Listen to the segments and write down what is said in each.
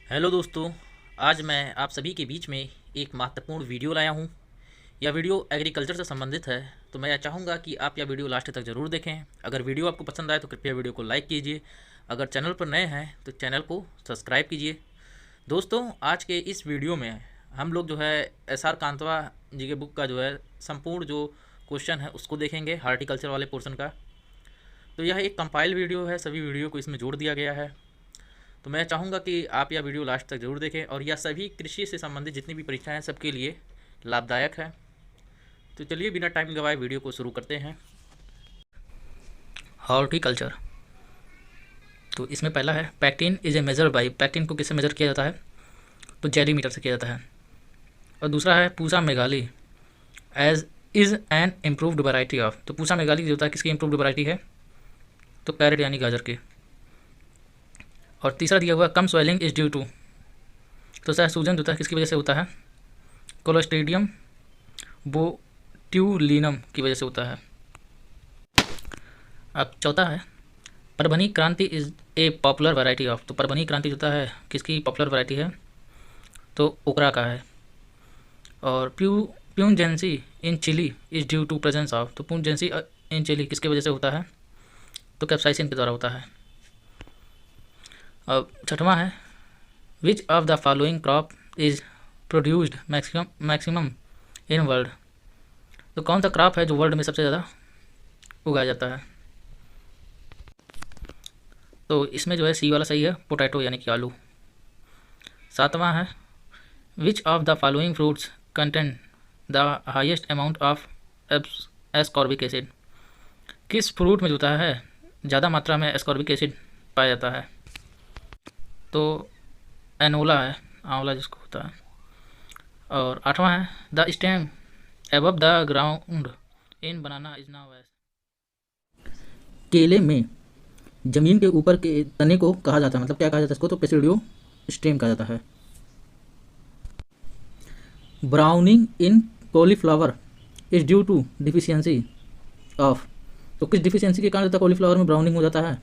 Hello दोस्तों। आज मैं आप सभी के बीच में एक महत्वपूर्ण वीडियो लाया हूँ। यह वीडियो एग्रीकल्चर से संबंधित है, तो मैं चाहूँगा कि आप यह वीडियो लास्ट तक ज़रूर देखें। अगर वीडियो आपको पसंद आए तो कृपया वीडियो को लाइक कीजिए। अगर चैनल पर नए हैं तो चैनल को सब्सक्राइब कीजिए। दोस्तों, आज के इस वीडियो में हम लोग जो है एस आर कांतवा जी के बुक का जो है संपूर्ण जो क्वेश्चन है उसको देखेंगे, हार्टिकल्चर वाले पोर्शन का। तो यह एक कंपाइल वीडियो है, सभी वीडियो को इसमें जोड़ दिया गया है। तो मैं चाहूँगा कि आप यह वीडियो लास्ट तक ज़रूर देखें, और यह सभी कृषि से संबंधित जितनी भी परीक्षाएं हैं सबके लिए लाभदायक है। तो चलिए बिना टाइम गवाए वीडियो को शुरू करते हैं। हॉर्टिकल्चर। तो इसमें पहला है pectin is a major by. Pectin को किससे मेजर किया जाता है? तो जेली मीटर से किया जाता है। और दूसरा है Pusa Meghali as is an improved variety of. तो पूसा मेगाली जो होता है किसकी इम्प्रूव्ड वैरायटी है? तो कैरेट यानी गाजर की। और तीसरा दिया हुआ कम स्वेलिंग इज ड्यू टू। तो सर सूजन जो होता है किसकी वजह से होता है? कोलोस्ट्रीडियम बोट्यूलिनम की वजह से होता है। अब चौथा है परभनी क्रांति is a popular variety of. तो परभनी क्रांति जो होता है किसकी पॉपुलर वैरायटी है? तो ओकरा का है। और pungency in chilli is due to presence of. तो प्यूनजेंसी इन चिली किसकी वजह से होता है? तो कैप्साइसिन के द्वारा होता है। अब छठवां है which of the following crop is produced maximum in world. तो कौन सा क्रॉप है जो वर्ल्ड में सबसे ज़्यादा उगाया जाता है? तो इसमें जो है सी वाला सही है, पोटैटो यानी कि आलू। सातवां है which of the following fruits contain the highest amount of ascorbic acid. किस फ्रूट में जो होता है ज़्यादा मात्रा में एस्कॉर्बिक एसिड पाया जाता है? तो एनोला है, आंवला जिसको होता है। और आठवां है the stem above the ground in banana is known as. केले में जमीन के ऊपर के तने को कहा जाता है, मतलब क्या कहा जाता है इसको? तो पेसिडियो स्टेम कहा जाता है। Browning in cauliflower is due to deficiency of. तो किस डिफिशियंसी के कारण होता है कॉलीफ्लावर में ब्राउनिंग हो जाता है?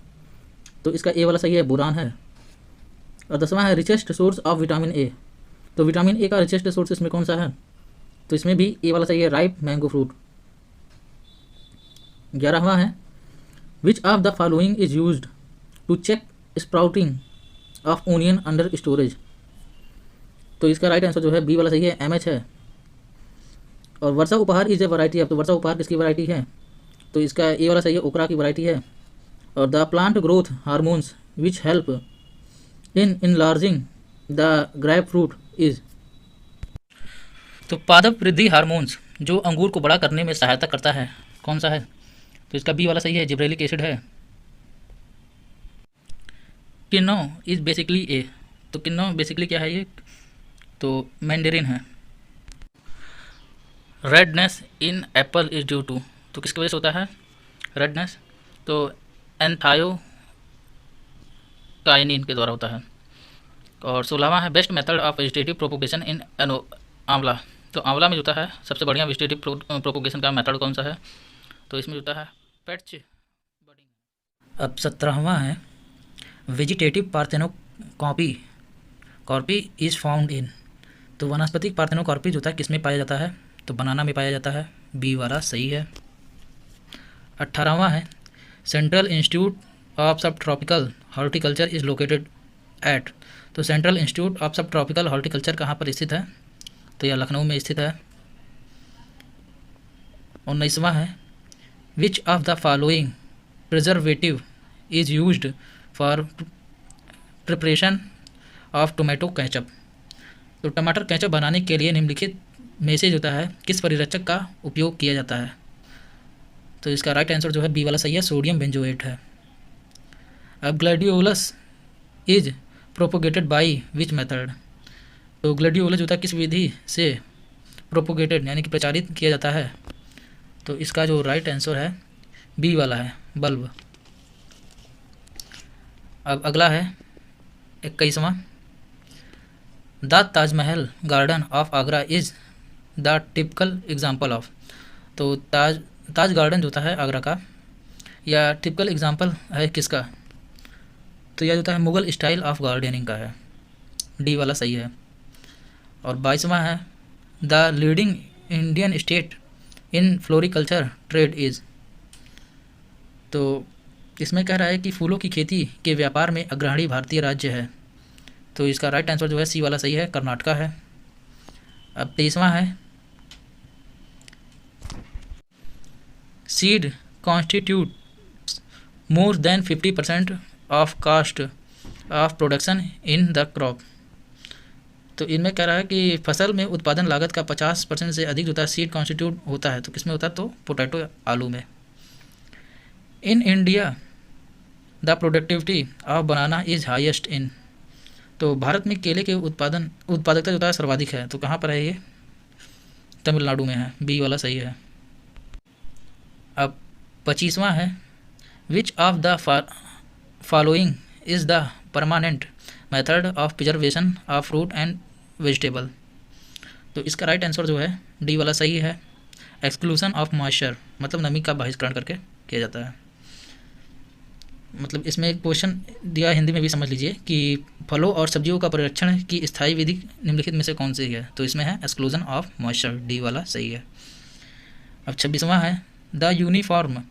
तो इसका ए वाला सही है, बोरान है। और 10वां है richest source of vitamin A. तो विटामिन ए का रिचेस्ट सोर्स इसमें कौन सा है? तो इसमें भी ए वाला सही है, राइप मैंगो फ्रूट। 11वां है which of the following is used to check sprouting of onion under storage. तो इसका राइट आंसर जो है बी वाला सही है, एमएच है। और वर्षा उपहार इज ए वैरायटी ऑफ। तो वर्षा उपहार किसकी वैरायटी है? तो इसका ए वाला सही है, ओकरा की वैरायटी है। और the plant growth hormones which help in enlarging the grep fruit is. तो पादप वृद्धि हार्मोन्स जो अंगूर को बड़ा करने में सहायता करता है कौन सा है? तो इसका बी वाला सही है, जिब्रेलिक एसिड है। Kinnow is basically a. तो किन्नो बेसिकली क्या है ये? तो मैंडेरिन है। Redness in apple is due to. तो किसकी वजह से होता है रेडनेस? तो एंथायो काइनिन के द्वारा होता है। और 16वां है best method of vegetative propagation इन आंवला। तो आंवला में जो होता है सबसे बढ़िया वेजिटेटिव प्रोपोगेशन का मेथड कौन सा है? तो इसमें जो होता है पैच बडिंग। अब 17वां है vegetative parthenocarpy carpy is found in. तो वनस्पतिक पार्थेनोकॉर्पी जो होता है किसमें पाया जाता है? तो बनाना में पाया जाता है, बी वाला सही है। 18वां है सेंट्रल इंस्टीट्यूट ऑफ सब tropical horticulture is located at. तो सेंट्रल इंस्टीट्यूट ऑफ सब ट्रॉपिकल हॉर्टिकल्चर कहाँ पर स्थित है? तो यह लखनऊ में स्थित है। 19वां है which of the following preservative is used for preparation of tomato ketchup. तो टमाटर केचप बनाने के लिए निम्नलिखित में से जो होता है किस परिरक्षक का उपयोग किया जाता है? तो इसका राइट आंसर जो है बी वाला सही है, सोडियम बेंजोएट है। अब gladiolus is propagated by which method. तो ग्लैडियोलस जो होता है किस विधि से प्रोपोगेटेड यानी कि प्रचारित किया जाता है? तो इसका जो राइट आंसर है बी वाला है, बल्ब। अब अगला है 21वां the Taj Mahal garden of Agra is the typical example of. तो ताज गार्डन जो होता है आगरा का, या टिपिकल एग्जाम्पल है किसका? तो यह जो होता है मुग़ल स्टाइल ऑफ गार्डनिंग का है। डी वाला सही है। और 22वां है the leading Indian state in floriculture trade is. तो इसमें कह रहा है कि फूलों की खेती के व्यापार में अग्रणी भारतीय राज्य है। तो इसका राइट आंसर जो है सी वाला सही है, कर्नाटका है। अब 23वां है seed constitute more than 50% of cost of production in the crop. तो इनमें कह रहा है कि फसल में उत्पादन लागत का 50% से अधिक जो होता है सीड कॉन्स्टिट्यूट होता है। तो किस में होता है? तो पोटैटो, आलू में। In India the productivity of banana is highest in. तो भारत में केले के उत्पादकता जो होता है सर्वाधिक है। तो कहाँ पर है ये? तमिलनाडु में है, बी वाला सही है। अब 25वां है which of the following is the permanent method of preservation of fruit and vegetable. तो इसका राइट आंसर जो है डी वाला सही है, एक्सक्लूसन ऑफ मॉइस्चर, मतलब नमी का बहिष्करण करके किया जाता है। मतलब इसमें एक क्वेश्चन दिया हिंदी में भी समझ लीजिए कि फलों और सब्जियों का परिरक्षण की स्थायी विधि निम्नलिखित में से कौन सी है? तो इसमें है एक्सक्लूजन ऑफ मॉइस्चर, डी वाला सही है। अब 26वां है the uniform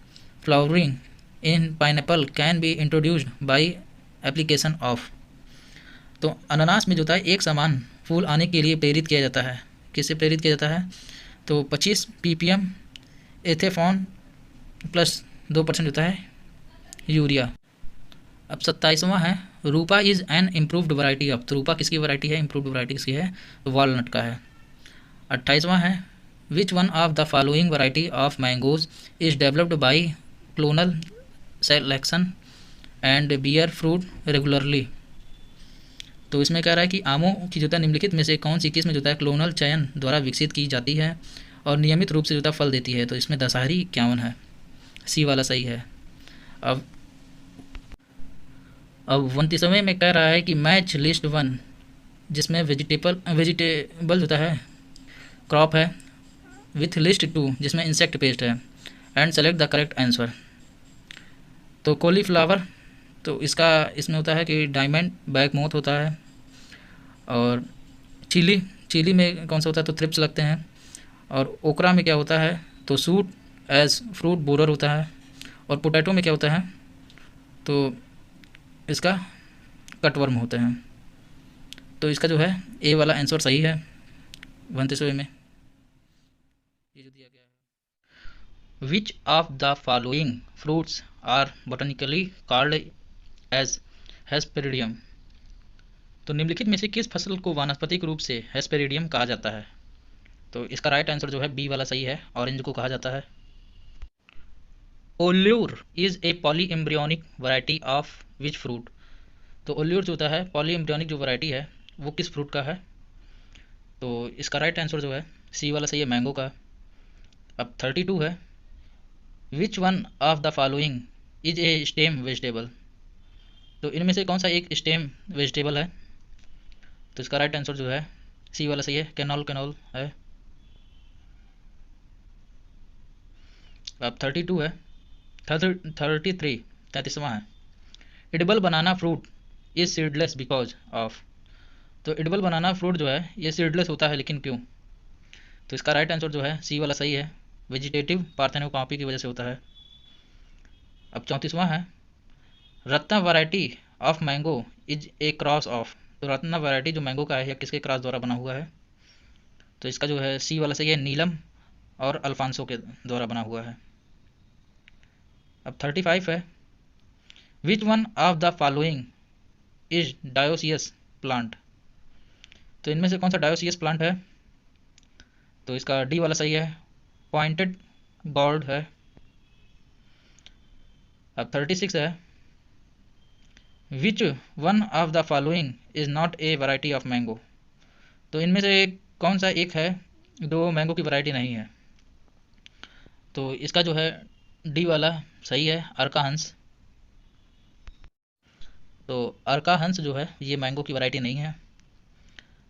flowering in pineapple can be introduced by application of. तो अनानास में जो होता है एक समान फूल आने के लिए प्रेरित किया जाता है। किससे प्रेरित किया जाता है? तो 25 ppm एथेफॉन प्लस 2% होता है यूरिया। अब 27वां है Rupa is an improved variety of. तो रूपा किसकी वैरायटी है? इम्प्रूव्ड वैरायटी किसकी है? वॉलनट का है। 28वां है which one of the following variety of mangoes is developed by clonal selection and bear fruit regularly. तो इसमें कह रहा है कि आमों की जो है निम्नलिखित में से कौन सी किस्म जो है क्लोनल चयन द्वारा विकसित की जाती है और नियमित रूप से जो फल देती है। तो इसमें दशहरी 51 है, सी वाला सही है। अब 29वें में कह रहा है कि मैच लिस्ट 1 जिसमें वेजिटेबल होता है क्रॉप है विथ लिस्ट 2 जिसमें इंसेक्ट पेस्ट है and select the correct answer. तो कॉलीफ्लावर, तो इसमें होता है कि डायमंड बैक मोथ होता है। और चिली में कौन सा होता है? तो थ्रिप्स लगते हैं। और ओकरा में क्या होता है? तो सूट एज फ्रूट बोरर होता है। और पोटैटो में क्या होता है? तो इसका कटवर्म होते हैं। तो इसका जो है ए वाला आंसर सही है 29वें में। ये जो दिया गया है which of the following fruits are botanically called as hesperidium. तो निम्नलिखित में से किस फसल को वानस्पतिक रूप से हेस्पेरिडियम कहा जाता है? तो इसका राइट आंसर जो है बी वाला सही है, ऑरेंज को कहा जाता है। Olour is a poly embryonic variety of which fruit. तो ओल्यूर जो होता है पॉली एम्ब्रियोनिक जो वैरायटी है वो किस फ्रूट का है? तो इसका राइट आंसर जो है सी वाला सही है, मैंगो का। अब 32 है which one of the following is a stem vegetable. तो इनमें से कौन सा एक स्टेम वेजिटेबल है? तो इसका राइट आंसर जो है सी वाला सही है, कैनोल है। अब 32 है 33वां है edible banana fruit is seedless because of. तो एडिबल बनाना फ्रूट जो है ये सीडलेस होता है, लेकिन क्यों? तो इसका राइट आंसर जो है सी वाला सही है, वेजिटेटिव पार्थेनोकॉपी की वजह से होता है। अब 34वां है Ratna variety of mango is A cross of. तो रत्ना वैरायटी जो मैंगो का है यह किसके क्रॉस द्वारा बना हुआ है? तो इसका जो है सी वाला सही है, नीलम और अल्फांसो के द्वारा बना हुआ है। अब 35 है which one of the following is dioecious plant. तो इनमें से कौन सा डायोसियस प्लांट है? तो इसका डी वाला सही है, पॉइंटेड गोर्ड है। अब 36 है which one of the following is not a variety of mango. तो इनमें से कौन सा एक है जो मैंगो की वैरायटी नहीं है? तो इसका जो है डी वाला सही है, अर्काहंस। तो अर्काहंस जो है ये मैंगो की वैरायटी नहीं है।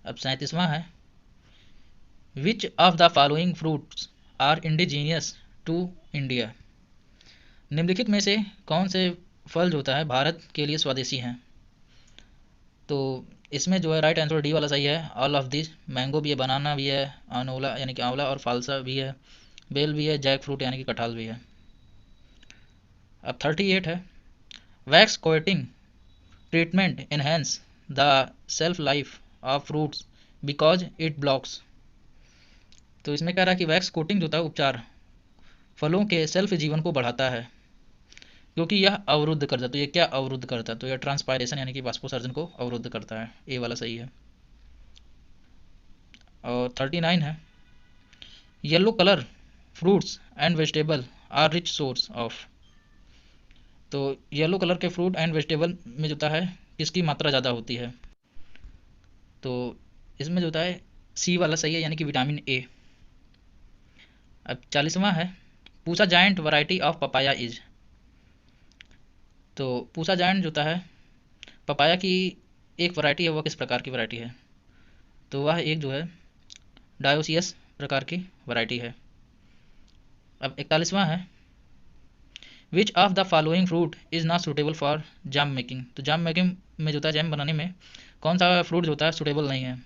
अब 37वां है which of the following fruits are indigenous to India. निम्नलिखित में से कौन से फल जो होता है भारत के लिए स्वदेशी हैं? तो इसमें जो है राइट आंसर डी वाला सही है, ऑल ऑफ दिस। मैंगो भी है, बनाना भी है, अनोला यानी कि आंवला और फालसा भी है, बेल भी है, जैक फ्रूट यानी कि कटहल भी है। अब 38 है, wax coating treatment enhance the shelf life of fruits because it blocks. तो इसमें कह रहा है कि वैक्स कोटिंग जो होता है उपचार फलों के सेल्फ जीवन को बढ़ाता है क्योंकि यह अवरुद्ध करता है। तो ये क्या अवरुद्ध करता है? तो यह ट्रांसपायरेशन यानी कि वाष्पोत्सर्जन को अवरुद्ध करता है। ए वाला सही है। और 39 है, yellow colour fruits and vegetable are rich source of. तो येलो कलर के फ्रूट एंड वेजिटेबल में जो होता है किसकी मात्रा ज़्यादा होती है? तो इसमें जो होता है सी वाला सही है यानी कि विटामिन ए। अब 40वां है, Pusa giant variety of papaya is. तो पूसा जायंट जो होता है पपाया की एक वैरायटी है, वह किस प्रकार की वैरायटी है? तो वह एक जो है डायोसियस प्रकार की वैरायटी है। अब 41वां है, which of the following fruit is not suitable for jam making. तो जैम मेकिंग में जो होता है जैम बनाने में कौन सा फ्रूट जो होता है सुटेबल नहीं है?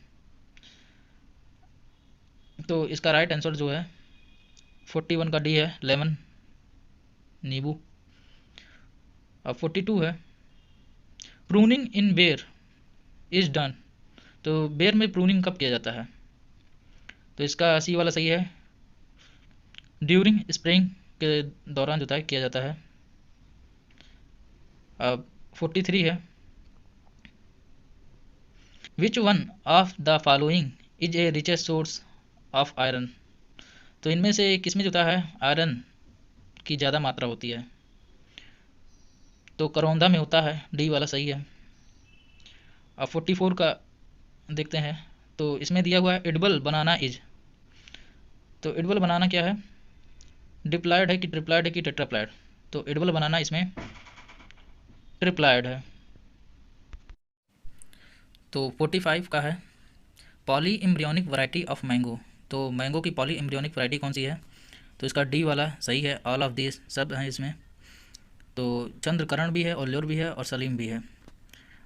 तो इसका राइट आंसर जो है 41 का डी है, लेमन, नींबू। अब 42 है, प्रूनिंग इन बेर इज डन। तो बेर में प्रूनिंग कब किया जाता है? तो इसका सी वाला सही है, ड्यूरिंग स्प्रिंग के दौरान जो है किया जाता है। अब 43 है, which one of the following is a richest source of iron. तो इनमें से किसमें जो होता है आयरन की ज़्यादा मात्रा होती है? तो करौंदा में होता है, डी वाला सही है। अब 44 का देखते हैं, तो इसमें दिया हुआ है एडिबल बनाना इज। तो एडिबल बनाना क्या है? डिप्लॉयड है कि ट्रिप्लॉयड है कि टेट्राप्लॉयड? तो एडिबल बनाना इसमें ट्रिप्लॉयड है। तो 45 का है, poly embryonic variety of mango. तो मैंगो की पॉली एम्ब्रियोनिक वैरायटी कौन सी है? तो इसका डी वाला सही है, ऑल ऑफ दिस सब हैं इसमें। तो चंद्रकरण भी है, ओल्योर भी है और सलीम भी है।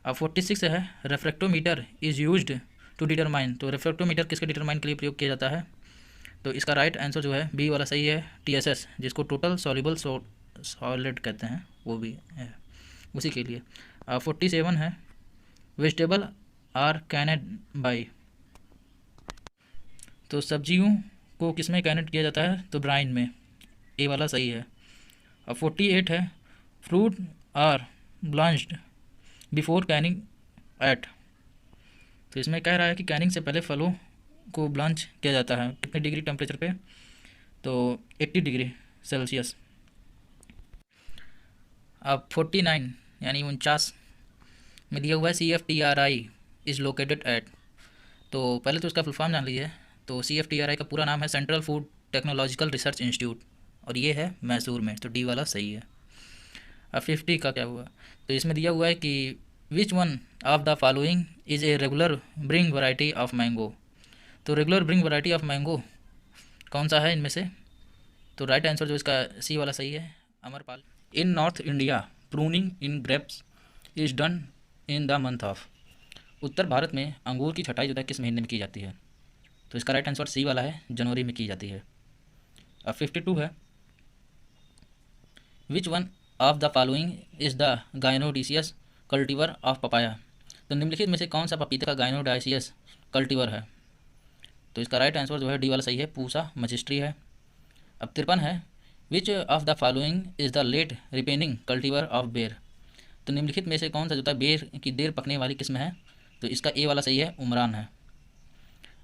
अब 46 है, रेफ्रेक्टोमीटर इज़ यूज्ड टू डिटरमाइन। तो रेफ्रेक्टोमीटर किसके डिटरमाइन के लिए प्रयोग किया जाता है? तो इसका राइट आंसर जो है बी वाला सही है, TSS, जिसको टोटल सॉल्युबल सॉलिड कहते हैं, वो भी है उसी के लिए। 47 है, वेजिटेबल आर कैनेड बाई। तो सब्जियों को किस में कैनेड किया जाता है? तो ब्राइन में, ए वाला सही है। अब 48 है, fruit are blanched before canning at. तो इसमें कह रहा है कि कैनिंग से पहले फलों को ब्लांच किया जाता है कितने डिग्री टेम्परेचर पे? तो 80 डिग्री सेल्सियस। अब 49 यानी 49 में दिया हुआ है CFTRI इज़ लोकेटेड एट। तो पहले तो इसका फुल फॉर्म जान लीजिए। तो CFTRI का पूरा नाम है central food technological research institute और ये है मैसूर में। तो डी वाला सही है। अब 50 का क्या हुआ? तो इसमें दिया हुआ है कि which one of the following is a regular bearing variety of mango. तो regular bearing variety of mango कौन सा है इनमें से? तो राइट आंसर जो इसका सी वाला सही है, Amarpal. In north India pruning in grapes is done in the month of. उत्तर भारत में अंगूर की छटाई जो है किस महीने में की जाती है? तो इसका राइट आंसर सी वाला है, जनवरी में की जाती है। अब 52 है, which one of the following is the gynodioecious cultivar of papaya. तो निम्नलिखित में से कौन सा पपीते का गाइनोडाइसियस कल्टीवर है? तो इसका राइट आंसर जो है डी वाला सही है, पूसा मजिस्ट्री है। अब 53 है, which of the following is the late ripening cultivar of ber. तो निम्नलिखित में से कौन सा जो है बेर की देर पकने वाली किस्म है? तो इसका ए वाला सही है, उमरान है।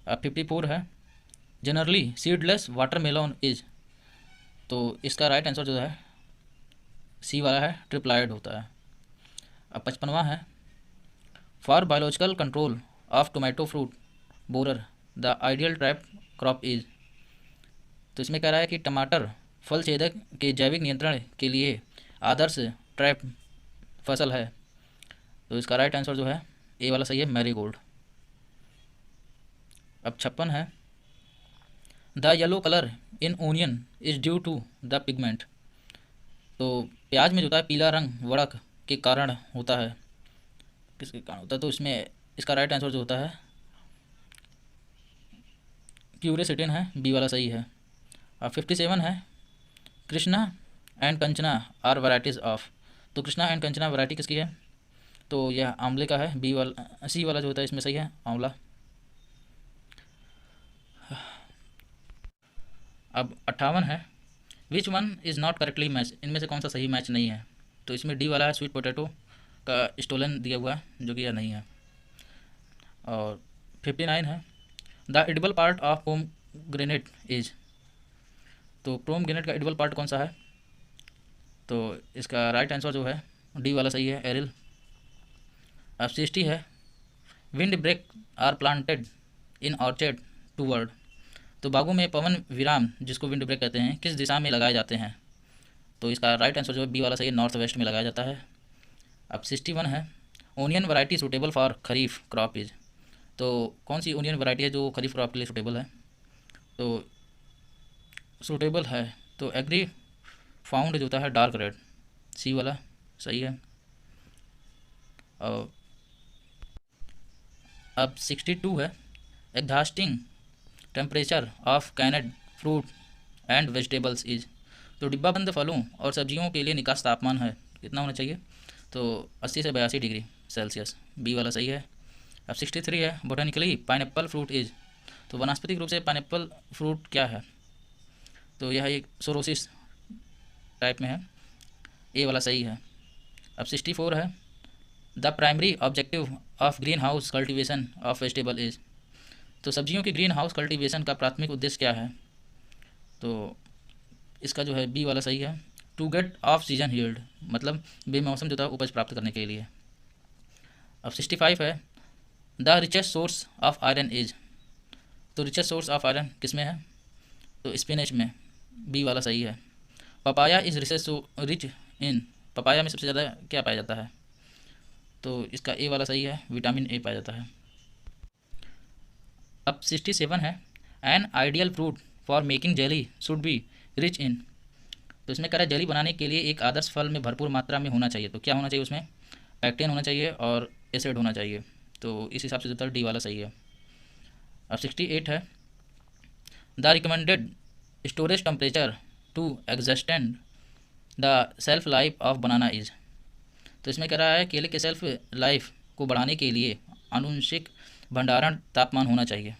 अब 54 है, जनरली सीडलेस वाटरमेलन इज। तो इसका राइट आंसर जो है सी वाला है, ट्रिप्लॉयड होता है। अब 55वां है, for biological control of tomato fruit borer the ideal trap crop is. तो इसमें कह रहा है कि टमाटर फल छेदक के जैविक नियंत्रण के लिए आदर्श ट्रैप फसल है। तो इसका राइट आंसर जो है ए वाला सही है, मैरीगोल्ड। अब 56 है, the yellow colour in onion is due to the pigment. तो प्याज में जो होता है पीला रंग वड़क के कारण होता है, किसके कारण होता है? तो इसमें इसका राइट आंसर जो होता है क्यूरेसिटिन है, बी वाला सही है। अब 57 है, Krishna and Kanchana are varieties of. तो कृष्णा एंड कंचना वैरायटी किसकी है? तो यह आंवले का है, बी वाला सी वाला जो होता है इसमें सही है, आंवला। अब 58 है, which one is not correctly match. इनमें से कौन सा सही मैच नहीं है? तो इसमें डी वाला है, स्वीट पोटैटो का स्टोलन दिया हुआ है जो कि यह नहीं है। और 59 है, the edible part of pomegranate is. तो प्रोम ग्रेनेट का एडिबल पार्ट कौन सा है? तो इसका राइट आंसर जो है डी वाला सही है, एरिल। अब 60 है, wind break are planted in orchard to ward. तो बागों में पवन विराम, जिसको विंड ब्रेक कहते हैं, किस दिशा में लगाए जाते हैं? तो इसका राइट आंसर जो है बी वाला सही है, नॉर्थ वेस्ट में लगाया जाता है। अब 61 है, onion variety suitable for kharif crop is. तो कौन सी ओनियन वैरायटी है जो खरीफ क्रॉप के लिए सूटेबल है? तो सूटेबल है तो एग्री फाउंड जो होता है डार्क रेड, सी वाला सही है। और अब 62 है, exhausting temperature of canned fruit and vegetables is. तो डिब्बाबंद फलों और सब्जियों के लिए निकास तापमान है कितना होना चाहिए? तो 80 से 82 डिग्री सेल्सियस, बी वाला सही है। अब 63 है, बोटानिकली पाइनएप्पल फ्रूट इज। तो वनस्पतिक रूप से पाइनएप्पल फ्रूट क्या है? तो यह एक सोरोसिस टाइप में है, ए वाला सही है। अब 64 है, the primary objective of green house cultivation of vegetable is. तो सब्जियों के ग्रीन हाउस कल्टिवेशन का प्राथमिक उद्देश्य क्या है? तो इसका जो है बी वाला सही है, to get off season yield, मतलब बेमौसम जो था उपज प्राप्त करने के लिए। अब 65 है, the richest source of iron is. तो रिचेस्ट सोर्स ऑफ आयरन किस में है? तो स्पिनच में, बी वाला सही है। Papaya is rich in. Papaya में सबसे ज़्यादा क्या पाया जाता है? तो इसका ए वाला सही है, विटामिन ए पाया जाता है। अब 67 है, an ideal fruit for making jelly should be rich in. तो इसमें कह रहा है जेली बनाने के लिए एक आदर्श फल में भरपूर मात्रा में होना चाहिए। तो क्या होना चाहिए उसमें? पैक्टेन होना चाहिए और एसिड होना चाहिए। तो इस हिसाब से जो डी वाला सही है। अब 68 है, the recommended storage temperature to extend the shelf life of banana is. तो इसमें कह रहा है केले के सेल्फ लाइफ को बढ़ाने के लिए आनुवंशिक भंडारण तापमान होना चाहिए।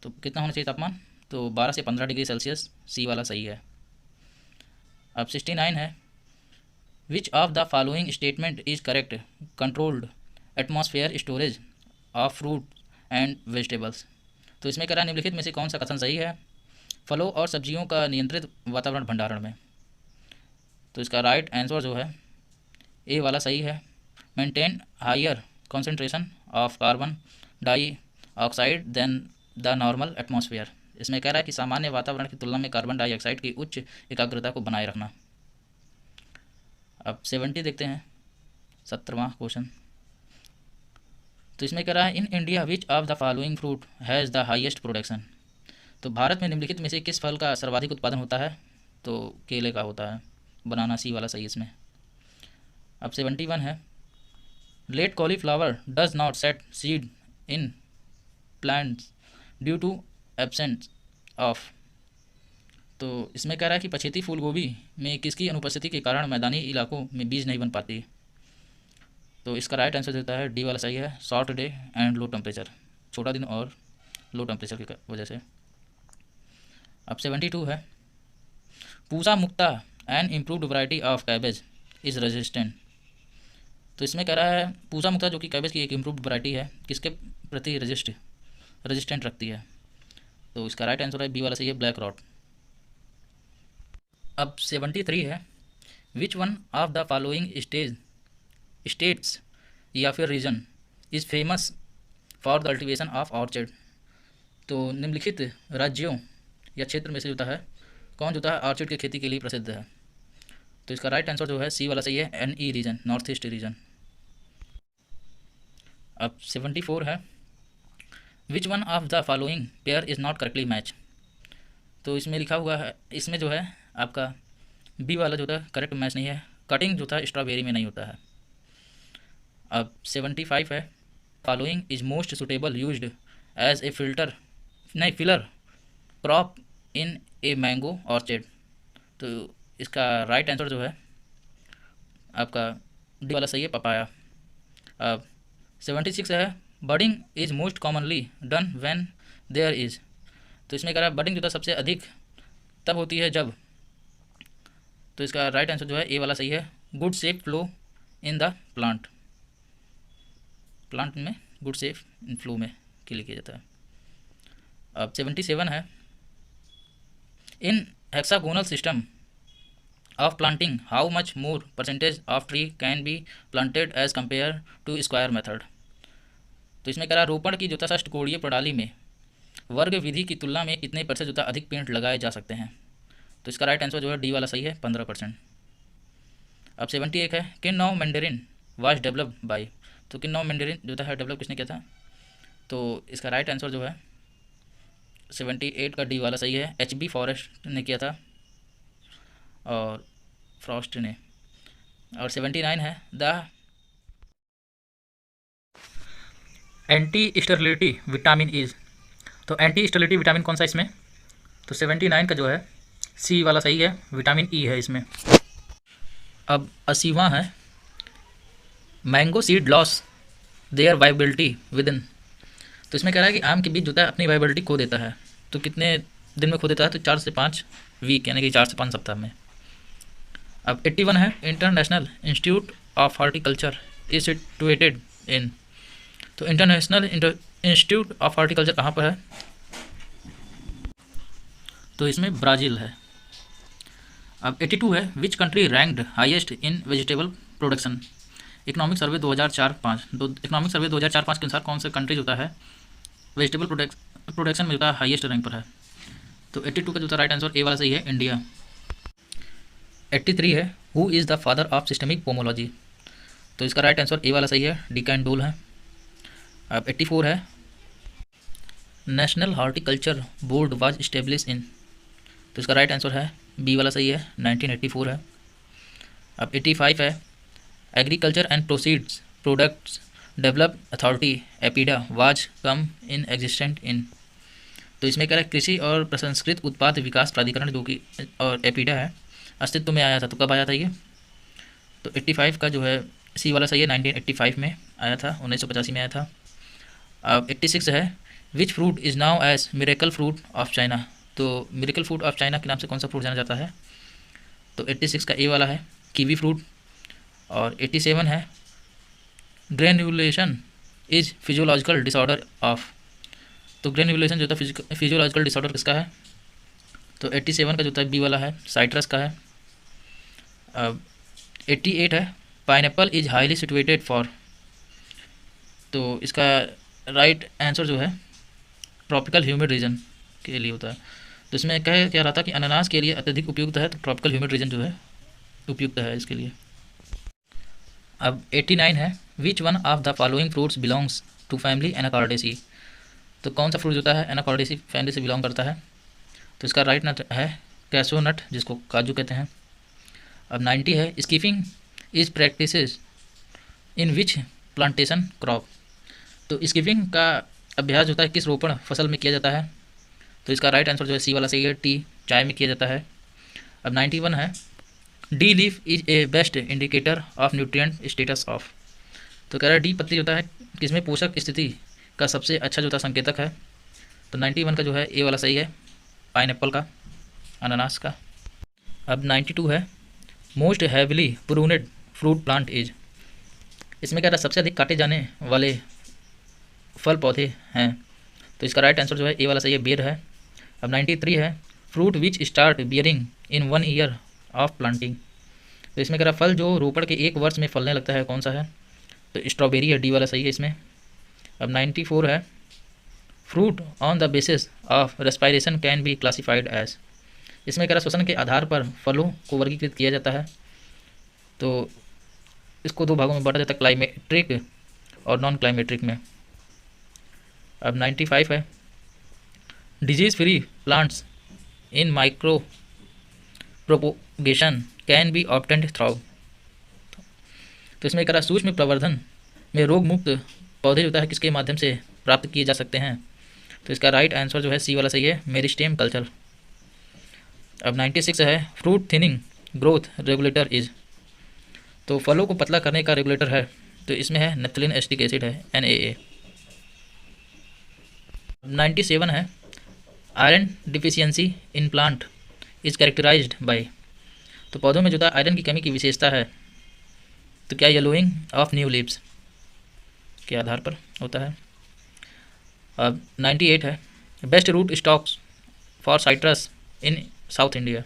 तो कितना होना चाहिए तापमान? तो 12 से 15 डिग्री सेल्सियस, सी वाला सही है। अब 69 है, which of the following statement is correct, controlled atmosphere storage of fruit and vegetables. तो इसमें कह रहा है निम्नलिखित में से कौन सा कथन सही है फलों और सब्जियों का नियंत्रित वातावरण भंडारण में? तो इसका राइट आंसर जो है ए वाला सही है, maintain higher concentration of carbon dioxide than the normal atmosphere. इसमें कह रहा है कि सामान्य वातावरण की तुलना में कार्बन डाइऑक्साइड की उच्च एकाग्रता को बनाए रखना। अब 70 देखते हैं, 17वां क्वेश्चन। तो इसमें कह रहा है in India which of the following fruit has the highest production. तो भारत में निम्नलिखित में से किस फल का सर्वाधिक उत्पादन होता है? तो केले का होता है, बनाना, सी वाला सही इसमें। अब 71 है, late cauliflower does not set seed in plants due to absence of. तो इसमें कह रहा है कि पछेती फूल गोभी में किसकी अनुपस्थिति के कारण मैदानी इलाकों में बीज नहीं बन पाती। तो इसका राइट आंसर देता है डी वाला सही है, short day and low temperature, छोटा दिन और लो टेम्परेचर की वजह से। अब 72 है, Pusa Mukta and improved variety of cabbage is resistant. तो इसमें कह रहा है पूसा मुक्ता जो कि कैबेज की एक इम्प्रूव्ड वैरायटी है, किसके प्रति रेजिस्टेंट रखती है? तो इसका राइट आंसर है बी वाला सही है, ब्लैक रॉट। अब 73 है, which one of the following states या फिर region is famous for the cultivation of orchard. तो निम्नलिखित राज्यों या क्षेत्र में से होता है कौन जो है ऑर्चिड की खेती के लिए प्रसिद्ध है? तो इसका राइट आंसर जो है सी वाला सही है, NE region, north east region. अब 74 है, which one of the following pair is not correctly match. तो इसमें लिखा हुआ है, इसमें जो है आपका बी वाला जो था करेक्ट मैच नहीं है, कटिंग जो था स्ट्रॉबेरी में नहीं होता है। अब 75 है, following is most suitable used as a filler crop in a mango orchard. तो इसका राइट आंसर जो है आपका डी वाला सही है, पपाया। अब 76 है, budding is most commonly done when there is. तो इसमें कह रहा है बडिंग जो था सबसे अधिक तब होती है जब। तो इसका राइट आंसर जो है ए वाला सही है, good sap flow in the plant में गुड सेफ इन फ्लो में के लिए किया जाता है। अब 77 है, in hexagonal system of planting how much more percentage of tree can be planted as compare to square method. तो इसमें कह रहा रोपण की जो था षटकोणीय प्रणाली में वर्ग विधि की तुलना में कितने प्रतिशत जो था अधिक पेड़ लगाए जा सकते हैं। तो इसका राइट आंसर जो है डी वाला सही है, 15%। अब 71 है, किन मैंडेरिन वाज डेवलप बाय। तो किन मैंडेरिन जो था डेवलप किसने किया था। तो इसका राइट आंसर जो है 78 का डी वाला सही है, HB फॉरेस्ट ने किया था और फ्रॉस्ट ने। और 79 है, the anti sterility vitamin is. तो एंटी स्टेरिलिटी विटामिन कौन सा इसमें। तो 79 का जो है सी वाला सही है, विटामिन ई है इसमें। अब 80वां है, mango seed loss their viability within. तो इसमें कह रहा है कि आम के बीज जो है अपनी वाइबिलिटी खो देता है। तो कितने दिन में खो देता है। तो 4 से 5 वीक यानी कि 4 से 5 सप्ताह में। अब 81 है, international institute of horticulture is situated in. तो इंटरनेशनल इंस्टीट्यूट ऑफ हॉर्टिकल्चर कहाँ पर है। तो इसमें ब्राज़ील है। अब 82 है, विच country ranked highest in vegetable production. Economic survey 2004-5 economic survey 2004-5 के अनुसार कौन सा कंट्री होता है वेजिटेबल प्रोडक्शन में होता है हाईएस्ट रैंक पर है। तो 82 का जो था राइट आंसर ए वाला सही है, इंडिया। 83 है, who is the father of systemic pomology. तो इसका राइट आंसर ए वाला सही है, डी कैंडोल है। अब 84 है, national horticulture board was establish in. तो इसका राइट आंसर है बी वाला सही है, 1984 है। अब 85 है, agriculture and processed products develop authority APEDA was come in existent in. तो इसमें कह रहा है कृषि और प्रसंस्कृत उत्पाद विकास प्राधिकरण जो कि और एपीडा है अस्तित्व में आया था। तो कब आया था ये। तो 85 का जो है सी वाला सही है, 1985 में आया था, 1985 में आया था। अब 86 है, which fruit is known as miracle fruit of China. तो मिरेकल फ्रूट ऑफ चाइना के नाम से कौन सा फ्रूट जाना जाता है। तो 86 का ए वाला है, कीवी फ्रूट। और 87 है, granulation is physiological disorder of. तो ग्रेन्युलेशन जो था फिजियोलॉजिकल डिसऑर्डर किसका है। तो 87 का जो था बी वाला है, साइट्रस का है। अब 88 है, pineapple is highly situated for. तो इसका राइट आंसर जो है ट्रॉपिकल ह्यूमिड रीजन के लिए होता है। तो इसमें क्या रहा था कि अनानास के लिए अत्यधिक उपयुक्त है। तो ट्रॉपिकल ह्यूमिड रीजन जो है उपयुक्त है इसके लिए। अब 89 है, which one of the following fruits belongs to family anacardiaceae. तो कौन सा फ्रूट होता है एनाकॉर्डेसी फैमिली से बिलोंग करता है। तो इसका राइट नट है कैसो नट, जिसको काजू कहते हैं। अब 90 है, skiffing is practices in which plantation crop. तो स्कीफिंग का अभ्यास होता है किस रोपण फसल में किया जाता है। तो इसका राइट आंसर जो है सी वाला सही है, टी चाय में किया जाता है। अब 91 है, D leaf is a best indicator of nutrient status of. तो कह रहा है डी पत्ती होता है किसमें पोषक स्थिति का सबसे अच्छा जो था संकेतक है। तो 91 का जो है ए वाला सही है, पाइनएप्पल का, अनानास का। अब 92 है, most heavily pruned fruit plant is. इसमें कह रहा है सबसे अधिक काटे जाने वाले फल पौधे हैं। तो इसका राइट आंसर जो है ए वाला सही है, बेर है। अब 93 है, fruit which start bearing in 1 year of planting. तो इसमें कह रहा फल जो रोपण के 1 वर्ष में फलने लगता है कौन सा है। तो स्ट्रॉबेरी है, डी वाला सही है इसमें। अब 94 है, fruit on the basis of respiration can be classified as. इसमें कह रहा श्वसन के आधार पर फलों को वर्गीकृत किया जाता है। तो इसको 2 भागों में बांटा जाता है, क्लाइमेट्रिक और नॉन क्लाइमेट्रिक में। अब 95 है, disease free plants in micro propagation can be obtained through. तो इसमें कह रहा सूक्ष्म प्रवर्धन में रोग मुक्त पौधे जो है किसके माध्यम से प्राप्त किए जा सकते हैं? तो इसका राइट आंसर जो है सी वाला सही है, मेरिस्टेम कल्चर। अब 96 है, fruit thinning growth regulator is. तो फलों को पतला करने का रेगुलेटर है, तो इसमें है नेप्थलीन एसिटिक एसिड है, NaA। 97 है, iron deficiency in plant is characterized by. तो पौधों में जो था आयरन की कमी की विशेषता है, तो क्या येलोइंग ऑफ न्यू लीव्स के आधार पर होता है। अब 98 है, best route stocks for citrus in south India.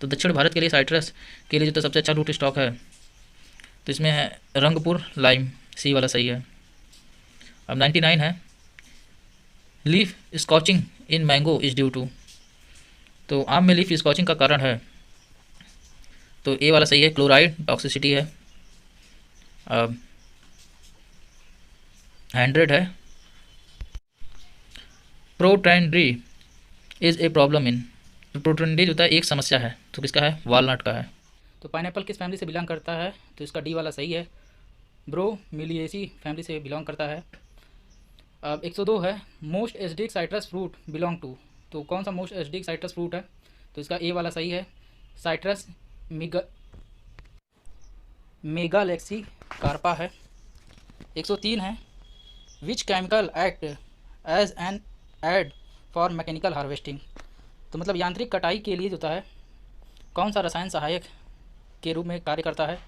तो दक्षिण भारत के लिए साइट्रस के लिए जो तो सबसे अच्छा रूट स्टॉक है, तो इसमें है रंगपुर लाइम, सी वाला सही है। अब 99 है, leaf scorching in mango is due to. तो आम में लीफ स्कॉचिंग का कारण है, तो ए वाला सही है, क्लोराइड टॉक्सिसिटी है। अब 100 है, प्रोटैंड्री इज़ ए प्रॉब्लम इन। प्रोटैंड्री जो है एक समस्या है, तो किसका है? वॉलनट का है। तो पाइनएप्पल किस फैमिली से बिलोंग करता है? तो इसका डी वाला सही है, ब्रोमीलिएसी फैमिली से बिलोंग करता है। अब 102 है, most acidic citrus fruit belong to. तो कौन सा मोस्ट एसिडिक साइट्रस फ्रूट है? तो इसका ए वाला सही है, साइट्रस मेगालेक्सी कार्पा है। 103 है, which chemical act as an aid for mechanical harvesting. तो मतलब यांत्रिक कटाई के लिए जो होता है कौन सा रसायन सहायक के रूप में कार्य करता है?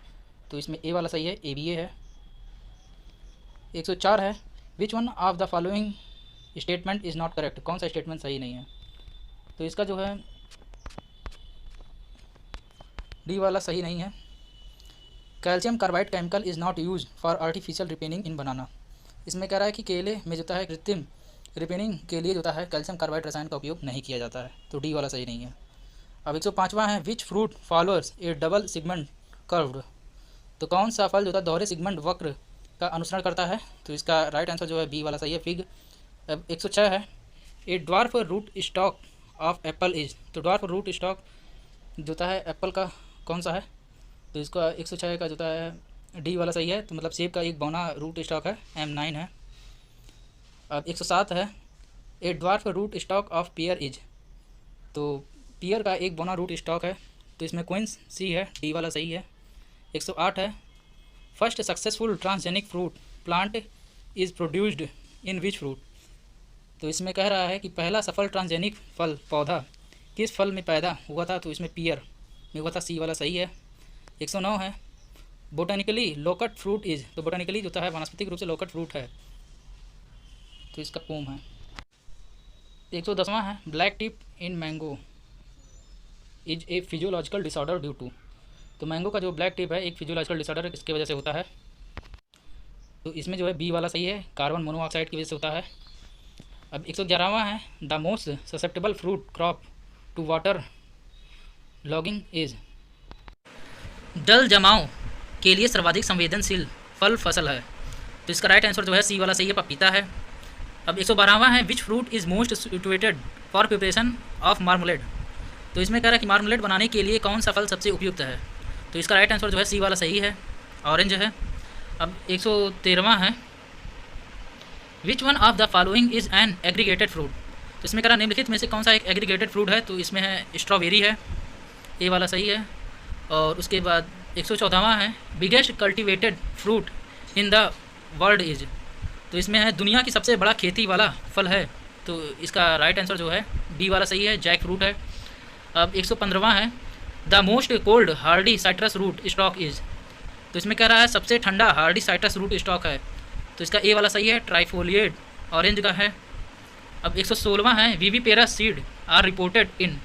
तो इसमें ए वाला सही है, ABA है। 104 है, which one of the following statement is not correct. कौन सा स्टेटमेंट सही नहीं है? तो इसका जो है डी वाला सही नहीं है, calcium carbide chemical is not use for artificial ripening in banana. इसमें कह रहा है कि केले में जो है कृत्रिम रिपेनिंग के लिए जो है कैल्शियम कार्बाइड रसायन का उपयोग नहीं किया जाता है, तो डी वाला सही नहीं है। अब 105वां है, which fruit followers a double sigmoid curved. तो कौन सा फल जो है दोहरे सिगमेंट वक्र का अनुसरण करता है? तो इसका राइट आंसर जो है बी वाला सही है, फिग। अब 106 है, a dwarf root stock of apple is. तो ड्वार्फ रूट स्टॉक जो है एप्पल का कौन सा है? तो इसका 106 का जो है डी वाला सही है, तो मतलब सेब का एक बौना रूट स्टॉक है, M9 है। अब 107 है, a dwarf root stock of pear is. तो पियर का एक बौना रूट स्टॉक है, तो इसमें क्वींस सी है, डी वाला सही है। 108 है, first successful transgenic fruit plant is produced in which fruit. तो इसमें कह रहा है कि पहला सफल ट्रांसजेनिक फल पौधा किस फल में पैदा हुआ था? तो इसमें पियर में हुआ था, सी वाला सही है। 109 है, बोटानिकली लोकट फ्रूट इज। तो बोटानिकली जो है वनस्पतिक रूप से लोकट फ्रूट है, तो इसका पोम है। 110वां है, black tip in mango is a physiological disorder due to. तो मैंगो का जो ब्लैक टिप है एक फिजियोलॉजिकल डिसऑर्डर किसकी वजह से होता है? तो इसमें जो है बी वाला सही है, कार्बन मोनोऑक्साइड की वजह से होता है। अब 111वां है, the most susceptible fruit crop to water logging is. जल जमाव के लिए सर्वाधिक संवेदनशील फल फसल है, तो इसका राइट आंसर जो है सी वाला सही है, पपीता है। अब 112वां है, which fruit is most suited for preparation of marmalade. तो इसमें कह रहा है कि मार्मलेड बनाने के लिए कौन सा फल सबसे उपयुक्त है? तो इसका राइट आंसर जो है सी वाला सही है, ऑरेंज है। अब 113वां है, which one of the following is an aggregated fruit. तो इसमें कह रहा निम्नलिखित में से कौन सा एक एग्रीगेटेड फ्रूट है? तो इसमें है स्ट्रॉबेरी है, ए वाला सही है। और उसके बाद 114वां है, biggest cultivated fruit in the world is. तो इसमें है दुनिया की सबसे बड़ा खेती वाला फल है, तो इसका राइट आंसर जो है डी वाला सही है, जैक फ्रूट है। अब 115वां है, the most cold hardy citrus root stock is. तो इसमें कह रहा है सबसे ठंडा हार्डी साइट्रस रूट स्टॉक है, तो इसका ए वाला सही है, ट्राइफोलिएट ऑरेंज का है। अब 116वां है, viviparous seed are reported in.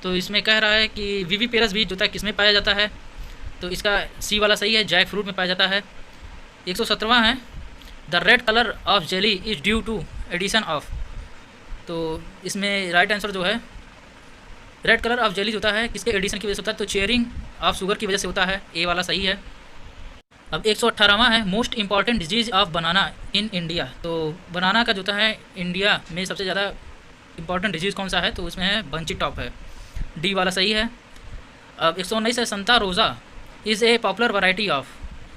तो इसमें कह रहा है कि विविपेरस बीज जो है किस में पाया जाता है? तो इसका सी वाला सही है, जैक फ्रूट में पाया जाता है। 117वां है, the red colour of jelly is due to addition of. तो इसमें राइट आंसर जो है रेड कलर ऑफ जेली होता है किसके एडिशन की वजह से होता है? तो चेयरिंग ऑफ शुगर की वजह से होता है, ए वाला सही है। अब 118वां है, most important disease of banana in India. तो बनाना का जो है इंडिया में सबसे ज़्यादा इंपॉर्टेंट डिजीज़ कौन सा है? तो उसमें है बंची टॉप है, डी वाला सही है। अब 119 है, संता रोज़ा is a popular variety of.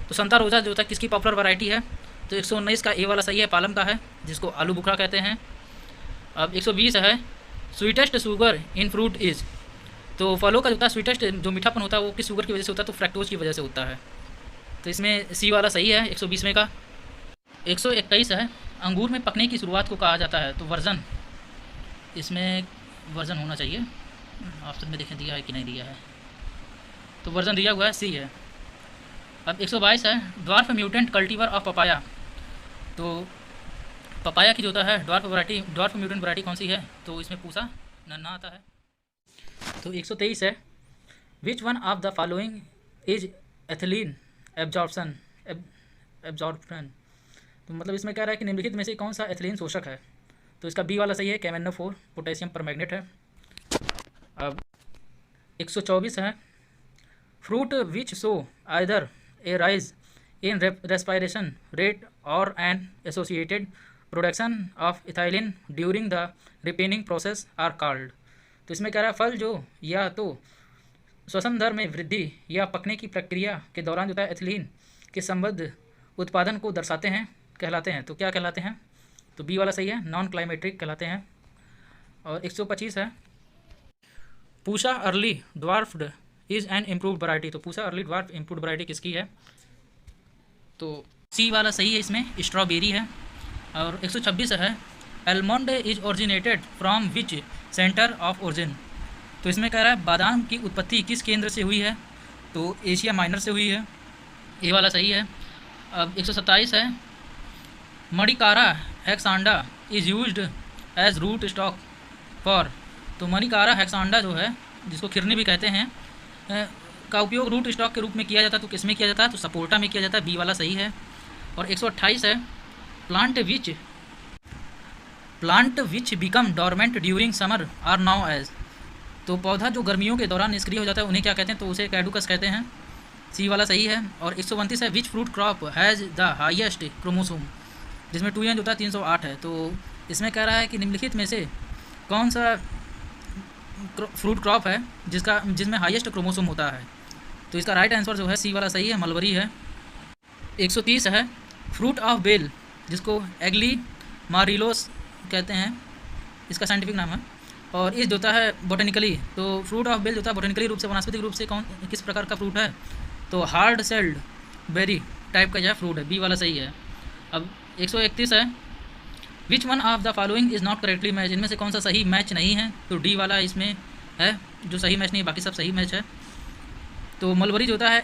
तो संता रोज़ा जो था किसकी पॉपुलर वैरायटी है? तो तो 119 का ए वाला सही है, पालम का है, जिसको आलू बुखारा कहते हैं। अब 120 है, sweetest sugar in fruit is. तो फलों का जो होता है स्वीटेस्ट, जो मीठापन होता है वो किस शुगर की वजह से होता है, तो फ्रैक्टोज की वजह से होता है। तो इसमें सी वाला सही है 120 का। 121 है, अंगूर में पकने की शुरुआत को कहा जाता है, तो वर्जन, इसमें वर्जन होना चाहिए, ऑप्शन में देखें दिया है कि नहीं दिया है, तो वर्जन दिया हुआ है, सी है। अब 122 है, dwarf mutant cultivar of papaya. तो पपाया की जो होता है ड्वार्फ म्यूटेंट वैरायटी कौन सी है, तो इसमें पूसा नन्ना आता है। तो 123 है, which one of the following is ethylene absorption. तो मतलब इसमें कह रहा है कि निम्नलिखित में से कौन सा एथिलीन शोषक है, तो इसका बी वाला सही है, KMnO4 पोटेशियम परमैंगनेट है। अब 124 है, fruit which show either a rise in respiration rate or an associated production of ethylene during the ripening process are called. तो इसमें कह रहा है फल जो या तो श्वसन दर में वृद्धि या पकने की प्रक्रिया के दौरान जो है एथिलीन के संबद्ध उत्पादन को दर्शाते हैं, कहलाते हैं। तो क्या कहलाते हैं, तो बी वाला सही है, नॉन क्लाइमेट्रिक कहलाते हैं। और 125 है, Pusa early dwarfed is an improved variety. तो Pusa early dwarf improved variety किसकी है, तो सी वाला सही है, इसमें स्ट्रॉबेरी है। और 126 है, almond is originated from which centre of origin. तो इसमें कह रहा है बादाम की उत्पत्ति किस केंद्र से हुई है, तो एशिया माइनर से हुई है, ये वाला सही है। अब 127 है, Manilkara hexandra is used as root stock for. तो मणिकारा हेक्सांडा जो है, जिसको खिरनी भी कहते हैं, का उपयोग रूट स्टॉक के रूप में किया जाता है। तो किस में किया जाता है, तो सपोर्टा में किया जाता है, बी वाला सही है। और 128 है, plant which become dormant during summer are known as. तो पौधा जो गर्मियों के दौरान निष्क्रिय हो जाता है उन्हें क्या कहते हैं, तो उसे कैडुकस कहते हैं, सी वाला सही है। और 129 है, which fruit crop has the highest chromosome, जिसमें 2n जो होता है 308 है। तो इसमें कह रहा है कि निम्नलिखित में से कौन सा फ्रूट क्रॉप है जिसमें हाईएस्ट क्रोमोसोम होता है, तो इसका राइट आंसर जो है सी वाला सही है, मलबरी है। 130 है, फ्रूट ऑफ बेल, जिसको एग्ली मारिलोस कहते हैं, इसका साइंटिफिक नाम है। और इस होता है बोटेनिकली, तो फ्रूट ऑफ बेल होता है बोटेनिकली रूप से, वनस्पतिक रूप से किस प्रकार का फ्रूट है, तो हार्ड सेल्ड बेरी टाइप का जो है फ्रूट है, बी वाला सही है। अब 131 है, which one of the following is not correctly match. इनमें से कौन सा सही मैच नहीं है, तो डी वाला इसमें है, जो सही मैच नहीं है, बाकी सब सही मैच है। तो मलबरी जो होता है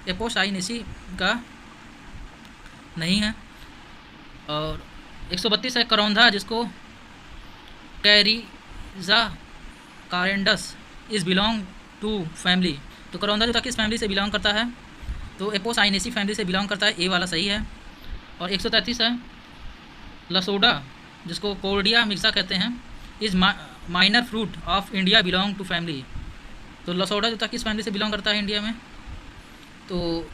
एपोसाइनेसी का नहीं है। और 132 है, करौंधा, जिसको कैरिजा कारेंडस इज़ बिलोंग टू फैमिली। तो करौंधा जो था किस फैमिली से बिलोंग करता है, तो एपोसाइनेसी फैमिली से बिलोंग करता है, ए वाला सही है। और 133 है, लसोडा, जिसको कोर्डिया मिर्सा कहते हैं, is minor fruit of India belong to family. तो लसोडा जो था किस फैमिली से बिलोंग करता है इंडिया में, तो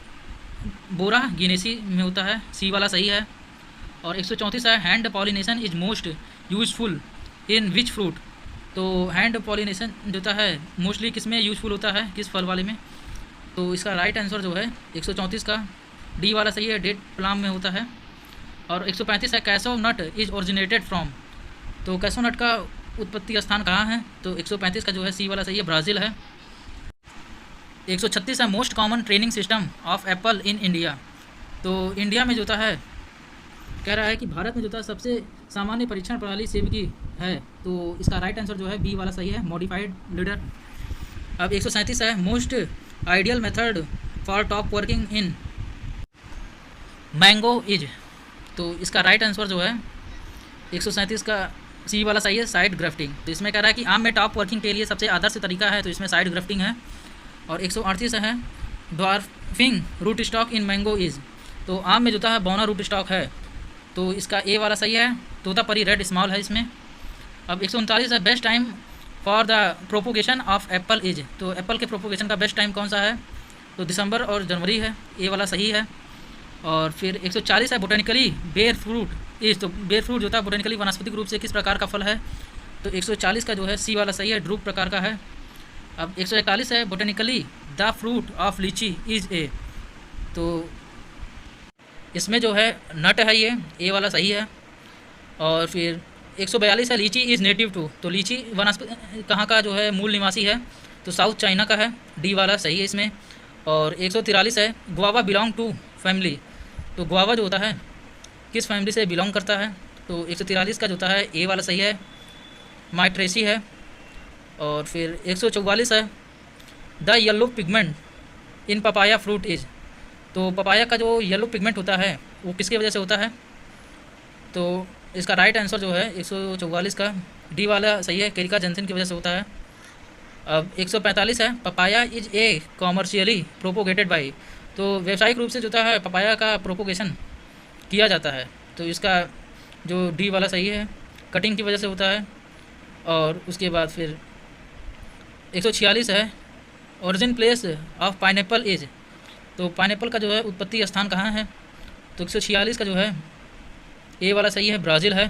बोरा गिनेसी में होता है, सी वाला सही है। और 134 है, hand pollination is most useful in which fruit. तो हैंड पॉलिनेशन जो होता है मोस्टली किस में यूजफुल होता है, किस फल वाले में, तो इसका राइट आंसर जो है 134 का डी वाला सही है, डेट प्लाम में होता है। और 135 है, कैसो नट इज ओरिजिनेटेड फ्रॉम। तो कैसो नट का उत्पत्ति स्थान कहाँ है, तो 135 का जो है सी वाला सही है, ब्राज़ील है। 136 है, most common training system of apple in India. तो इंडिया में जो होता है, कह रहा है कि भारत में जो होता है सबसे सामान्य परीक्षण प्रणाली सेब की है, तो इसका राइट आंसर जो है बी वाला सही है, मॉडिफाइड लीडर। अब 137 है, most ideal method for top working in mango is. तो इसका राइट आंसर जो है 137 का सी वाला सही है, साइड ग्राफ्टिंग। तो इसमें कह रहा है कि आम में टॉप वर्किंग के लिए सबसे आदर्श तरीका है, तो इसमें साइड ग्राफ्टिंग है। और 138 है, dwarfing root stock in mango is. तो आम में जो होता है बौना रूट स्टॉक है, तो इसका ए वाला सही है, तोतापरी रेड स्मॉल है इसमें। अब 139 है, best time for the propagation of apple is. तो एप्पल के प्रोपोगेशन का बेस्ट टाइम कौन सा है, तो दिसंबर और जनवरी है, ए वाला सही है। और फिर 140 है, बोटेनिकली बेर फ्रूट इज। तो बेर फ्रूट जो होता है बोटेनिकली वनस्पतिक रूप से किस प्रकार का फल है, तो 140 का जो है सी वाला सही है, ड्रूप प्रकार का है। अब 141 है, बोटेनिकली द फ्रूट ऑफ लीची इज ए। तो इसमें जो है नट है, ये ए वाला सही है। और फिर 142 है, लीची इज़ नेटिव टू, तो लीची वनस्पति कहाँ का जो है मूल निवासी है, तो साउथ चाइना का है, डी वाला सही है इसमें। और 143 है, गुआवा बिलोंग टू फैमिली, तो गुआवा जो होता है किस फैमिली से बिलोंग करता है, तो 143 का जो होता है ए वाला सही है, माइट्रेसी है। और फिर 144 है, the yellow pigment in papaya fruit is, तो पपाया का जो येलो पिगमेंट होता है वो किसकी वजह से होता है, तो इसका राइट आंसर जो है 144 का डी वाला सही है, केरिका जेंसन की वजह से होता है। अब 145 है, papaya is a commercially propagated by, तो व्यावसायिक रूप से जो होता है पपाया का प्रोपोगेशन किया जाता है, तो इसका जो डी वाला सही है, कटिंग की वजह से होता है। और उसके बाद फिर 146 है, origin place of pineapple is, तो पाइनएप्पल का जो है उत्पत्ति स्थान कहाँ है, तो 146 का जो है ए वाला सही है, ब्राज़ील है।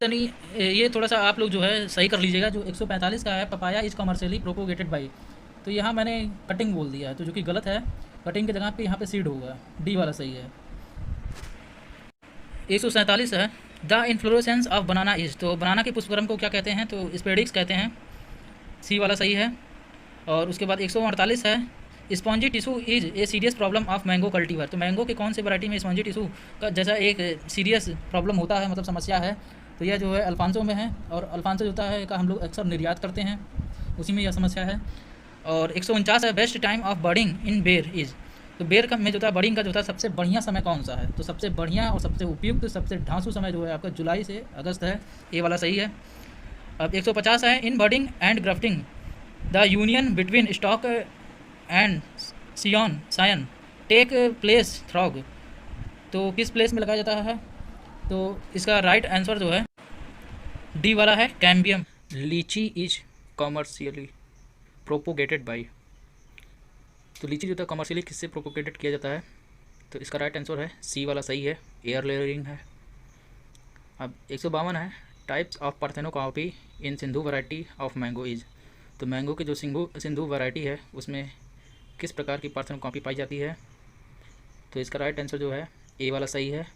यानी ये थोड़ा सा आप लोग जो है सही कर लीजिएगा। जो 145 का है, papaya is commercially propagated by, तो यहाँ मैंने कटिंग बोल दिया है, तो जो कि गलत है, कटिंग की जगह पे यहाँ पे सीड होगा, डी वाला सही है। 147 है, the inflorescence of banana is, तो बनाना के पुष्पक्रम को क्या कहते हैं, तो स्पेडिक्स कहते हैं, सी वाला सही है। और उसके बाद 148 है, spongy tissue is a serious problem of mango cultivar, तो मैंगो के कौन से वैरायटी में स्पॉन्जी टिश्यू का जैसा एक सीरियस प्रॉब्लम होता है, मतलब समस्या है, तो यह जो है अल्फांसो में है। और अल्फांसो जो होता है का हम लोग अक्सर निर्यात करते हैं, उसी में यह समस्या है। और 149 है, बेस्ट टाइम ऑफ बर्डिंग इन बेर इज़, तो बेर का में जो था बर्डिंग का जो था सबसे बढ़िया समय कौन सा है, तो सबसे बढ़िया और सबसे उपयुक्त सबसे ढांसू समय जो है आपका जुलाई से अगस्त है, ए वाला सही है। अब 150 है, in budding and grafting the union between stock and scion take place through, तो किस प्लेस में लगाया जाता है, तो इसका राइट आंसर जो है डी वाला है, कैम्बियम। लीची इज कॉमर्शियली प्रोपोगेटेड बाई, तो लीची जो था कॉमर्शियली किससे प्रोपोगेटेड किया जाता है, तो इसका राइट आंसर है सी वाला सही है, एयर लेयरिंग है। अब 152 है, types of parthenocarpy in Sindhu variety of mango is, तो मैंगो की जो सिंधु वैरायटी है उसमें किस प्रकार की पार्थेनोकार्पी पाई जाती है, तो इसका राइट आंसर जो है ए वाला सही है,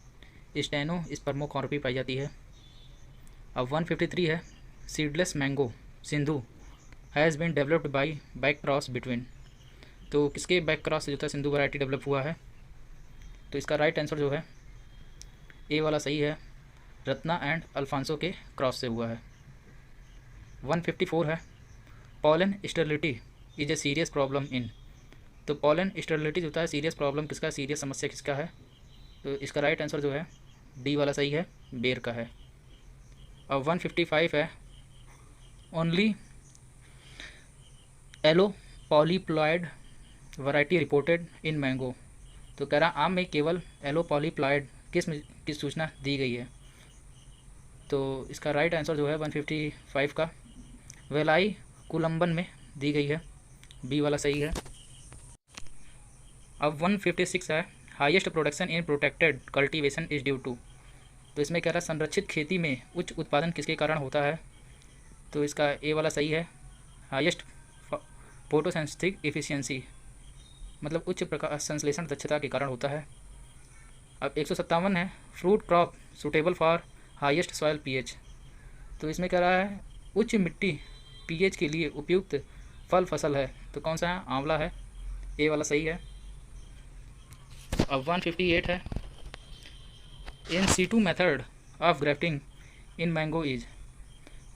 स्टेनो स्पर्मोकार्पी पाई जाती है। अब 153 है, seedless mango Sindhu has been developed by back cross between, तो किसके बैक क्रॉस से जो था सिंधु वैरायटी डेवलप हुआ है, तो इसका राइट आंसर जो है ए वाला सही है, रत्ना एंड अल्फांसो के क्रॉस से हुआ है। 154 है, pollen sterility is a serious problem in, तो पॉलन स्टेरिलिटी जो है सीरियस प्रॉब्लम किसका, सीरियस समस्या किसका है, तो इसका राइट आंसर जो है डी वाला सही है, बेर का है। अब 155 है, only allopolyploid variety reported in mango, तो कह रहा आम में केवल एलो पॉलीप्लॉयड की सूचना दी गई है, तो इसका राइट आंसर जो है 155 का वेलाई कोलंबन में दी गई है, बी वाला सही है। अब 156 है, highest production in protected cultivation is due to, तो इसमें कह रहा है संरक्षित खेती में उच्च उत्पादन किसके कारण होता है, तो इसका ए वाला सही है, हाईएस्ट फोटोसेंसिटिव एफिशिएंसी, मतलब उच्च प्रकाश संश्लेषण दक्षता के कारण होता है। अब 157 है, fruit crop suitable for highest soil pH, तो इसमें कह रहा है उच्च मिट्टी पीएच के लिए उपयुक्त फल फसल है, तो कौन सा है, आंवला है, ए वाला सही है। अब 158 है, in situ method of grafting in mango is,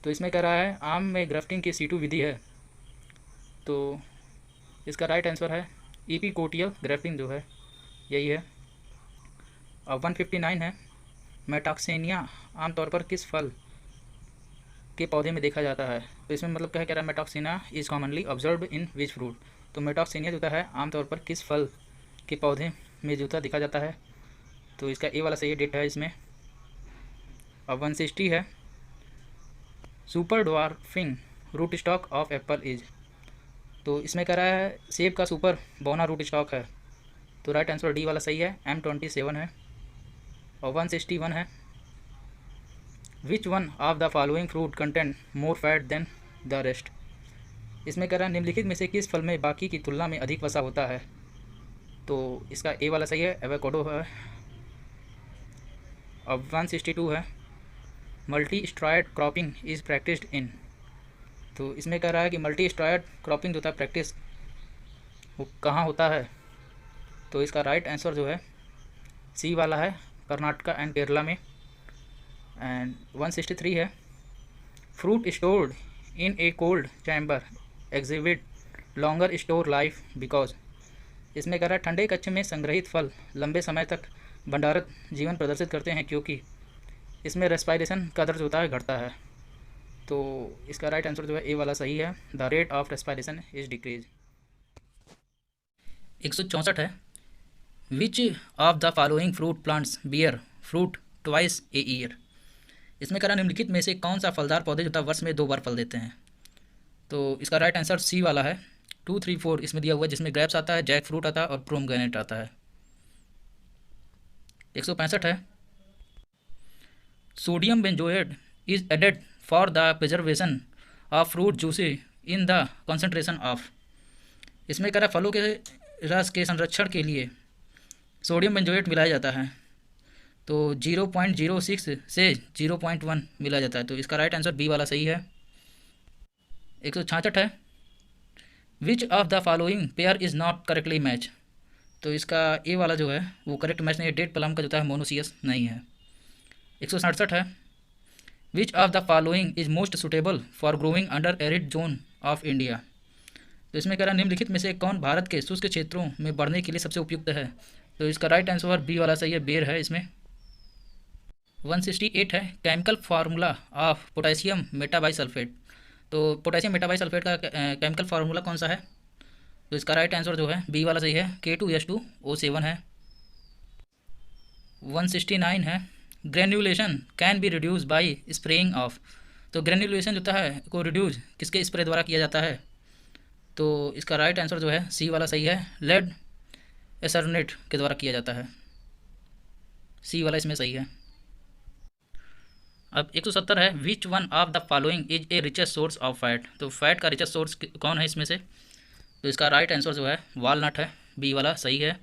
तो इसमें कह रहा है आम में ग्राफ्टिंग की सीटू विधि है, तो इसका राइट आंसर है इपिकोटियल ग्राफ्टिंग जो है यही है। अब 159 है, मेटॉक्सेनिया आमतौर पर किस फल के पौधे में देखा जाता है, तो इसमें मतलब क्या कह रहा है, metaxenia is commonly observed in which fruit, तो मेटॉक्सेनिया जो है आमतौर पर किस फल के पौधे में जूता दिखा जाता है, तो इसका ए वाला सही डेट है इसमें। अब 160 है, super dwarfing root stock of apple is, तो इसमें कह रहा है सेब का सुपर बोना रूट स्टॉक है, तो राइट आंसर डी वाला सही है, M27 है। और 161 है, which one of the following fruit content more fat than the rest, इसमें कह रहा है निम्नलिखित में से किस फल में बाकी की तुलना में अधिक वसा होता है, तो इसका ए वाला सही है, एवोकाडो है। अब 162 है, multi steroid cropping is practised in. तो इसमें कह रहा है कि मल्टी स्ट्रॉयड क्रॉपिंग जो होता है प्रैक्टिस वो कहाँ होता है। तो इसका राइट आंसर जो है सी वाला है, कर्नाटका एंड केरला में। एंड 163 है, fruit stored in A cold chamber exhibit longer store life because. इसमें कह रहा है ठंडे कक्ष में संग्रहित फल लंबे समय तक भंडारित जीवन प्रदर्शित करते हैं क्योंकि इसमें रेस्पायरेशन का दर जो होता है घटता है। तो इसका राइट आंसर जो है ए वाला सही है, the rate of respiration is decrease. 164 है, which of the following fruit plants bear fruit twice a year. इसमें कह रहा निम्नलिखित में से कौन सा फलदार पौधे जो था वर्ष में 2 बार फल देते हैं। तो इसका राइट आंसर सी वाला है, 2, 3, 4 इसमें दिया हुआ है, जिसमें ग्रेप्स आता है, जैक फ्रूट आता है और प्रोमग्रेनेट आता है। 165 है, sodium benzoate is added for the preservation of fruit juice in the concentration of. इसमें कह रहा फलों के रस के संरक्षण के लिए सोडियम बेंजोएट मिलाया जाता है। तो 0.06 से 0.1 मिला जाता है। तो इसका राइट आंसर बी वाला सही है। 166 है, which of the following pair is not correctly match. तो इसका ए वाला जो है वो करेक्ट मैच नहीं है, डेट प्लम का जो है मोनोसियस नहीं है। 167 है, which of the following is most suitable for growing under arid zone of India. तो इसमें कह रहा निम्नलिखित में से कौन भारत के शुष्क क्षेत्रों में बढ़ने के लिए सबसे उपयुक्त है। तो इसका राइट आंसर बी वाला सही है, बेर है इसमें। 168 है, chemical formula of potassium metabisulphite. तो पोटेशियम मेटाबाइसल्फेट का केमिकल फार्मूला कौन सा है। तो इसका राइट आंसर जो है बी वाला सही है, K2H2O7 है। 169 है, granulation can be reduce by spraying of. तो ग्रेन्यूलेशन जो होता है को रिड्यूस किसके स्प्रे द्वारा किया जाता है। तो इसका राइट आंसर जो है सी वाला सही है, लेड एसरनेट के द्वारा किया जाता है। सी वाला इसमें सही है। अब 170 है, which one of the following is a richest source of fat. तो फैट का रिचेस्ट सोर्स कौन है इसमें से। तो इसका राइट आंसर जो है वालनट है, बी वाला सही है।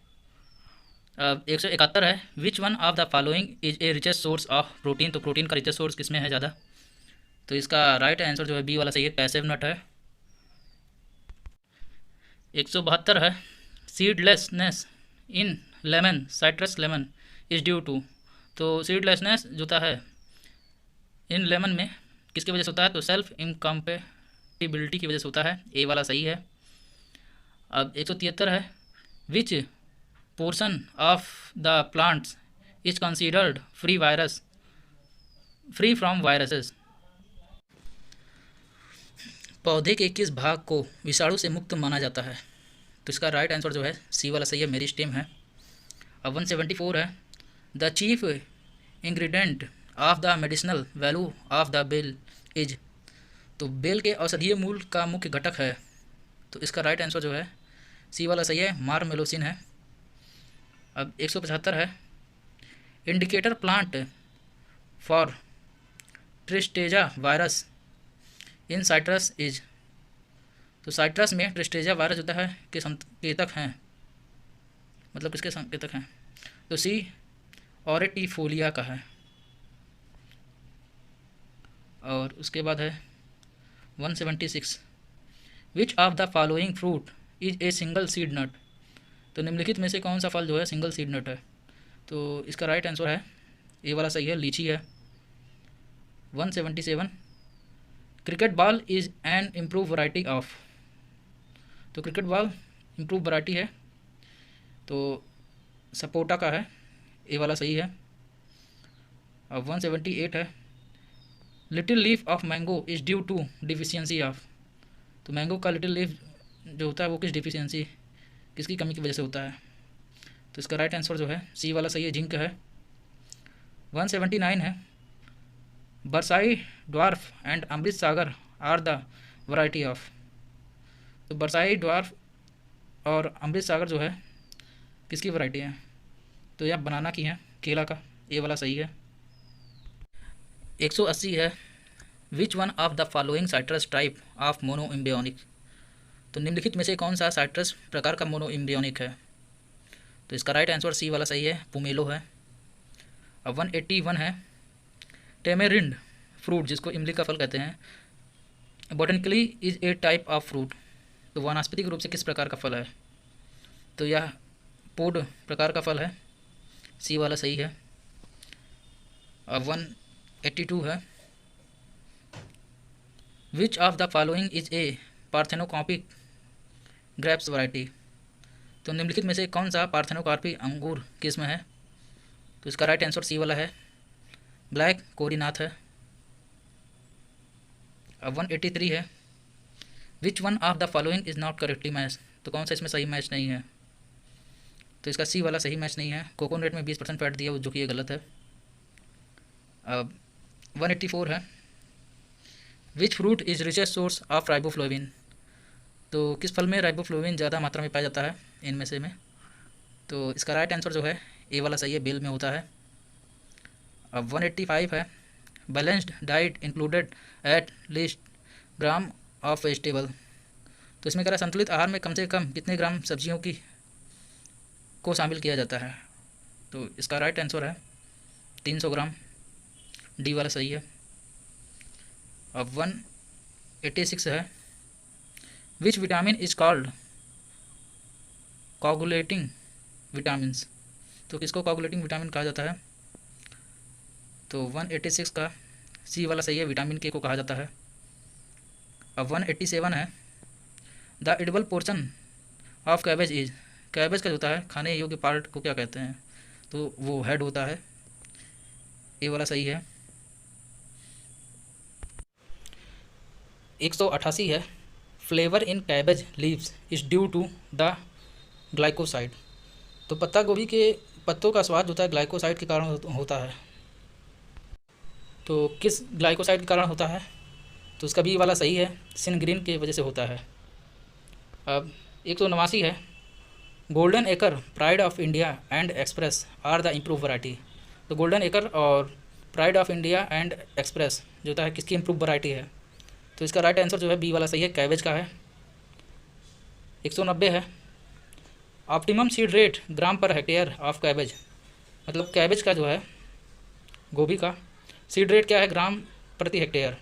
अब 171 है, which one of the following is a richest source of protein. तो प्रोटीन का रिचेस्ट सोर्स किसमें है ज़्यादा। तो इसका राइट आंसर जो है बी वाला सही है, कैसेव नट है। 172 है, seedlessness in lemon citrus lemon is due to. तो सीडलेसनेस जो होता है इन लेमन में किसकी वजह से होता है। तो सेल्फ इनकम्पेटिबिलिटी की वजह से होता है, ए वाला सही है। अब 173 है, which portion of the plants is considered free from viruses. पौधे के किस भाग को विषाणु से मुक्त माना जाता है। तो इसका राइट आंसर जो है सी वाला सही है, मेरिस्टेम है। अब 174 है, the chief ingredient of the medicinal value of the bael is. तो बेल के औषधीय मूल का मुख्य घटक है। तो इसका राइट आंसर जो है सी वाला सही है, मार्मेलोसिन है। अब 175 है, indicator plant for tristeza virus in citrus is. तो साइट्रस में ट्रिस्टेजा वायरस होता है के संकेतक हैं, मतलब किसके संकेतक हैं। तो सी ऑरेटिफोलिया का है। और उसके बाद है 176, which of the following fruit is a single seed nut. तो निम्नलिखित में से कौन सा फल जो है सिंगल सीड नट है। तो इसका राइट आंसर है ए वाला सही है, लीची है। 177, cricket ball is an improve variety of. तो क्रिकेट बॉल इम्प्रूव वैरायटी है, तो सपोटा का है, ए वाला सही है। अब 178 है, little leaf of mango is due to deficiency of. तो मैंगो का लिटिल लीफ जो होता है वो डिफिशियंसी किसकी कमी की वजह से होता है। तो इसका राइट आंसर जो है सी वाला सही है, जिंक है। 179 है, Barsai dwarf and Amrit Sagar are the variety of. तो बरसाई ड्वार्फ और अमृत सागर जो है किसकी वैरायटी है। तो यह बनाना की है, केला का, ए वाला सही है। 180 है, which one of the following citrus type of mono embryonic. तो निम्नलिखित में से कौन सा साइट्रस प्रकार का मोनो इम्ब्रियोनिक है। तो इसका राइट आंसर सी वाला सही है, पुमेलो है। अब 181 है टेमेरिंड फ्रूट, जिसको इमली का फल कहते हैं। Botanically is a type of fruit, तो वनस्पतिक रूप से किस प्रकार का फल है? तो यह पोड प्रकार का फल है, सी वाला सही है। अब 182 है which of the following is a parthenocarpic grapes variety, तो निम्नलिखित में से कौन सा पार्थेनोकॉर्पिक अंगूर किस्म है? तो इसका राइट आंसर सी वाला है, ब्लैक कोरिनाथ है। अब 183 है which one of the following is not correctly match, तो कौन सा इसमें सही मैच नहीं है? तो इसका सी वाला सही मैच नहीं है, कोकोनट में 20% फैट दिया जो कि ये गलत है। अब 184 है which fruit is richest source of riboflavin, तो किस फल में राइबोफ्लोविन ज़्यादा मात्रा में पाया जाता है इनमें से में? तो इसका राइट आंसर जो है ए वाला सही है, बेल में होता है। अब 185 है balanced diet included at least gram of vegetable, तो इसमें कह रहा है संतुलित आहार में कम से कम कितने ग्राम सब्जियों की को शामिल किया जाता है? तो इसका राइट आंसर है 300 ग्राम, डी वाला सही है। अब 186 है which vitamin is called coagulating vitamins, तो किसको कोगुलेटिंग विटामिन कहा जाता है? तो 186 का सी वाला सही है, विटामिन के को कहा जाता है। अब 187 है the edible portion of cabbage is, cabbage का जो होता है खाने योग्य पार्ट को क्या कहते हैं? तो वो हेड होता है, ए वाला सही है। 188 है flavour in cabbage leaves is due to the glycoside, तो पत्ता गोभी के पत्तों का स्वाद होता है ग्लाइकोसाइड के कारण होता है, तो किस ग्लाइकोसाइड के कारण होता है? तो उसका बी वाला सही है, सिनग्रीन की वजह से होता है। अब 189 है golden acre pride of India and express are the improve variety, तो गोल्डन एकर और pride of India and express जो होता है किसकी इम्प्रूव वैरायटी है? तो इसका राइट आंसर जो है बी वाला सही है, कैबेज का है। 190 है optimum seed rate gram per hectare of cabbage, मतलब कैबेज का जो है गोभी का सीड रेट क्या है ग्राम प्रति हेक्टेयर?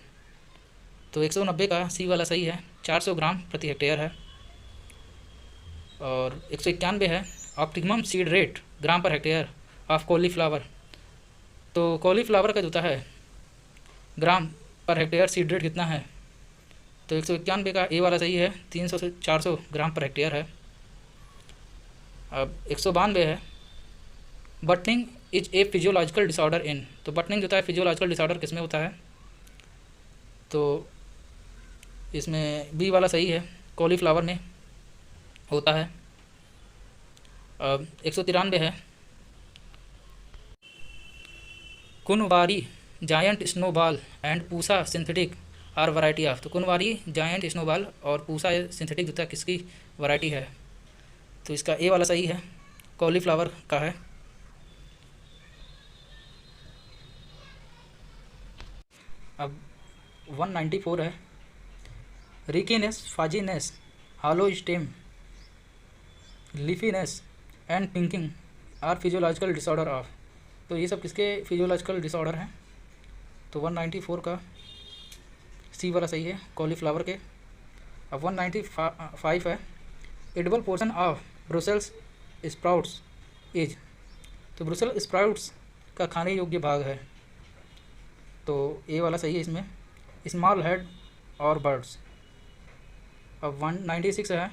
तो 190 का सी वाला सही है, 400 ग्राम प्रति हेक्टेयर है। और 191 है optimum seed rate gram per hectare of cauliflower, तो कॉलीफ्लावर का जो होता है ग्राम पर हेक्टेयर सीड रेट कितना है? तो 191 का ए वाला सही है, 300 से 400 ग्राम पर हेक्टेयर है। अब 192 है buttoning is a physiological disorder in, तो बटनिंग जो होता है फिजियोलॉजिकल डिसऑर्डर किस में होता है? तो इसमें बी वाला सही है, कॉलीफ्लावर में होता है। अब 193 है Kunwari giant snowball and Pusa synthetic are variety of, तो कुनवारी जायंट स्नोबॉल और पूसा सिंथेटिक जूता किसकी वैरायटी है? तो इसका ए वाला सही है, कॉलीफ्लावर का है। अब 194 है riciness fuzziness hollow stem leafiness and pinking are physiological disorder of, तो ये सब किसके फिजियोलॉजिकल डिसऑर्डर हैं? तो 194 का सी वाला सही है, कॉलीफ्लावर के। अब 195 है edible portion of Brussels sprouts is, तो ब्रुसेल स्प्राउट्स का खाने योग्य भाग है, तो ए वाला सही है इसमें, स्मॉल हेड और बर्ड्स। अब 196 है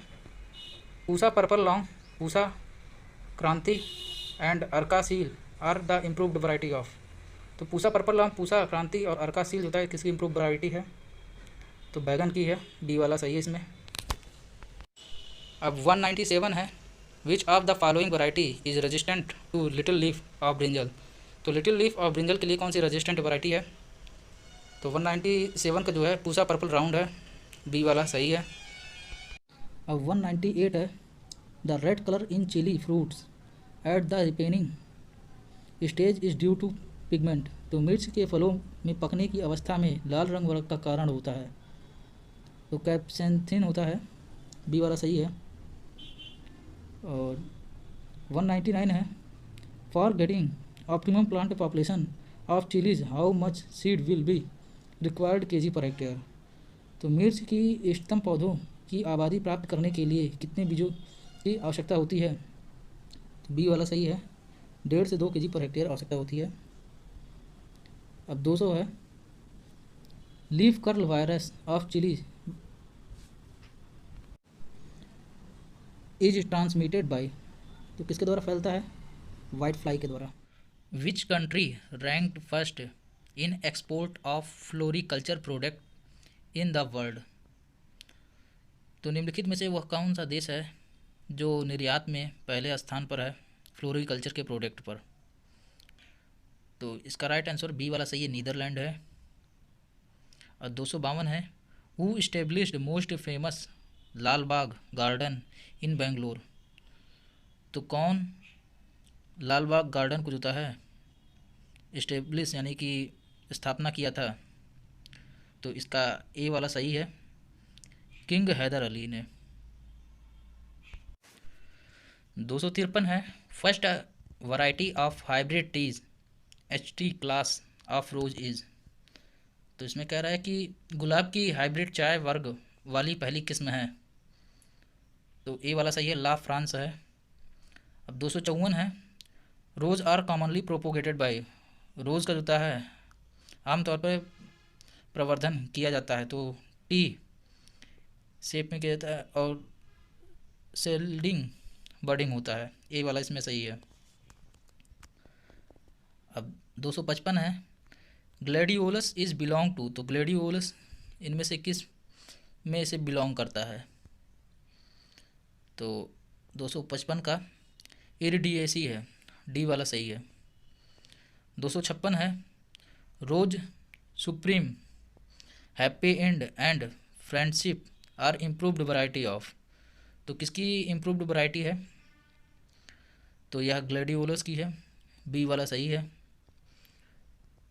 Pusa purple long Pusa Kranti and Arka Sheel are the improved variety of, तो पूसा पर्पल लॉन्ग पूसा क्रांति और अर्कासील होता है किसकी इम्प्रूव वैरायटी है? तो बैगन की है, डी वाला सही है इसमें। अब 197 है which of the following variety is resistant to little leaf of brinjal, तो लिटिल लीफ ऑफ ब्रिंजल के लिए कौन सी रेजिस्टेंट वैरायटी है? तो 197 का जो है पूसा पर्पल राउंड है, बी वाला सही है। अब 198 है the red colour in chilli fruits at the ripening stage is due to pigment, तो मिर्च के फलों में पकने की अवस्था में लाल रंग वर्ग का कारण होता है, तो कैप्सेंथिन होता है, बी वाला सही है। और 199 है for getting optimum plant population of chillies, how much seed will be required KG per hectare. तो मिर्च की इष्टतम पौधों की आबादी प्राप्त करने के लिए कितने बीजों की आवश्यकता होती है? तो बी वाला सही है, 1.5 से 2 केजी पर हेक्टेयर आवश्यकता होती है। अब 200 है, leaf curl virus of chilli is transmitted by, तो किसके द्वारा फैलता है? वाइट फ्लाई के द्वारा। Which country ranked first in export of floriculture product in the world. तो निम्नलिखित में से वह कौन सा देश है जो निर्यात में पहले स्थान पर है फ्लोरिकल्चर के प्रोडक्ट पर? तो इसका राइट आंसर बी वाला सही है, नीदरलैंड है। और 252 है, who established most famous Lal Bagh garden इन बेंगलोर। तो कौन लाल बाग गार्डन को जोता है इस्टेब्लिश यानी कि स्थापना किया था? तो इसका ए वाला सही है, किंग हैदर अली ने। 253 है, first variety of hybrid teas HT class of rose is. तो इसमें कह रहा है कि गुलाब की हाइब्रिड चाय वर्ग वाली पहली किस्म है। तो ए वाला सही है, ला फ्रांस है। अब 254 है, रोज़ आर कॉमनली प्रोपोगेटेड बाय। रोज़ का जोता है आमतौर पर प्रवर्धन किया जाता है, तो टी शेप में किया जाता है और सेल्डिंग बर्डिंग होता है। ए वाला इसमें सही है। अब 255 है, ग्लैडियोलस इज़ बिलोंग टू। तो ग्लैडियोलस इनमें से किस में से बिलोंग करता है? तो 255 का इरिडिएसी है, डी वाला सही है। 256 है, rose supreme happy end and friendship are improved variety of. तो किसकी इम्प्रूव्ड वैरायटी है? तो यह ग्लैडियोलस की है, बी वाला सही है।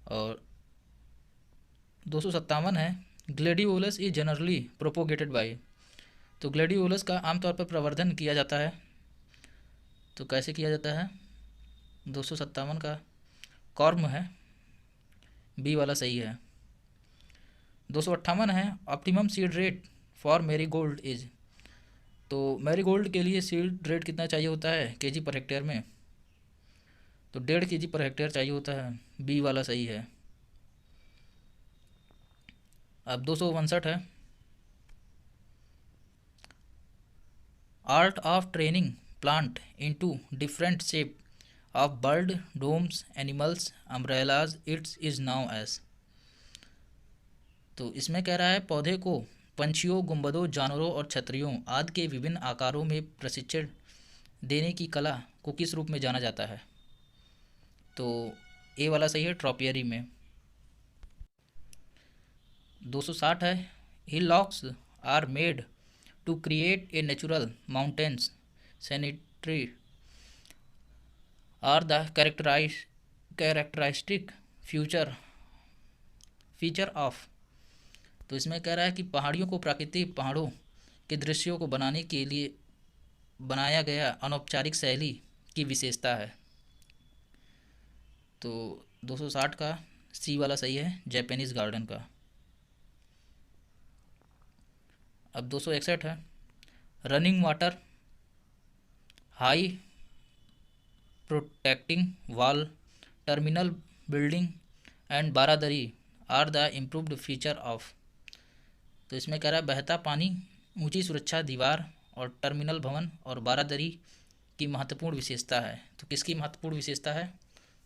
और 257 है, gladiolus is generally propagated bye. तो ग्लैडियोलस का आमतौर पर प्रवर्धन किया जाता है, तो कैसे किया जाता है? 257 का कॉर्म है, बी वाला सही है। 258 है, optimum seed rate for marigold is. तो मैरीगोल्ड के लिए सीड रेट कितना चाहिए होता है केजी पर हेक्टेयर में? तो 1.5 केजी पर हेक्टेयर चाहिए होता है, बी वाला सही है। अब 259 है, art of training plant into different shape of bird domes animals umbrellas its is known as. तो इसमें कह रहा है पौधे को पंछियों, गुंबदों, जानवरों और छतरियों आदि के विभिन्न आकारों में प्रशिक्षण देने की कला को किस रूप में जाना जाता है? तो ए वाला सही है, ट्रॉपियरी में। 260 है, hillocks are made to create a natural mountains scenery are the characteristic feature of. तो इसमें कह रहा है कि पहाड़ियों को प्राकृतिक पहाड़ों के दृश्यों को बनाने के लिए बनाया गया अनौपचारिक शैली की विशेषता है। तो 260 का सी वाला सही है, जापानीज गार्डन का। अब 261 है, running water high protecting wall terminal building and बारादरी are the improved feature of. तो इसमें कह रहा है बहता पानी, ऊंची सुरक्षा दीवार और टर्मिनल भवन और बारादरी की महत्वपूर्ण विशेषता है। तो किसकी महत्वपूर्ण विशेषता है?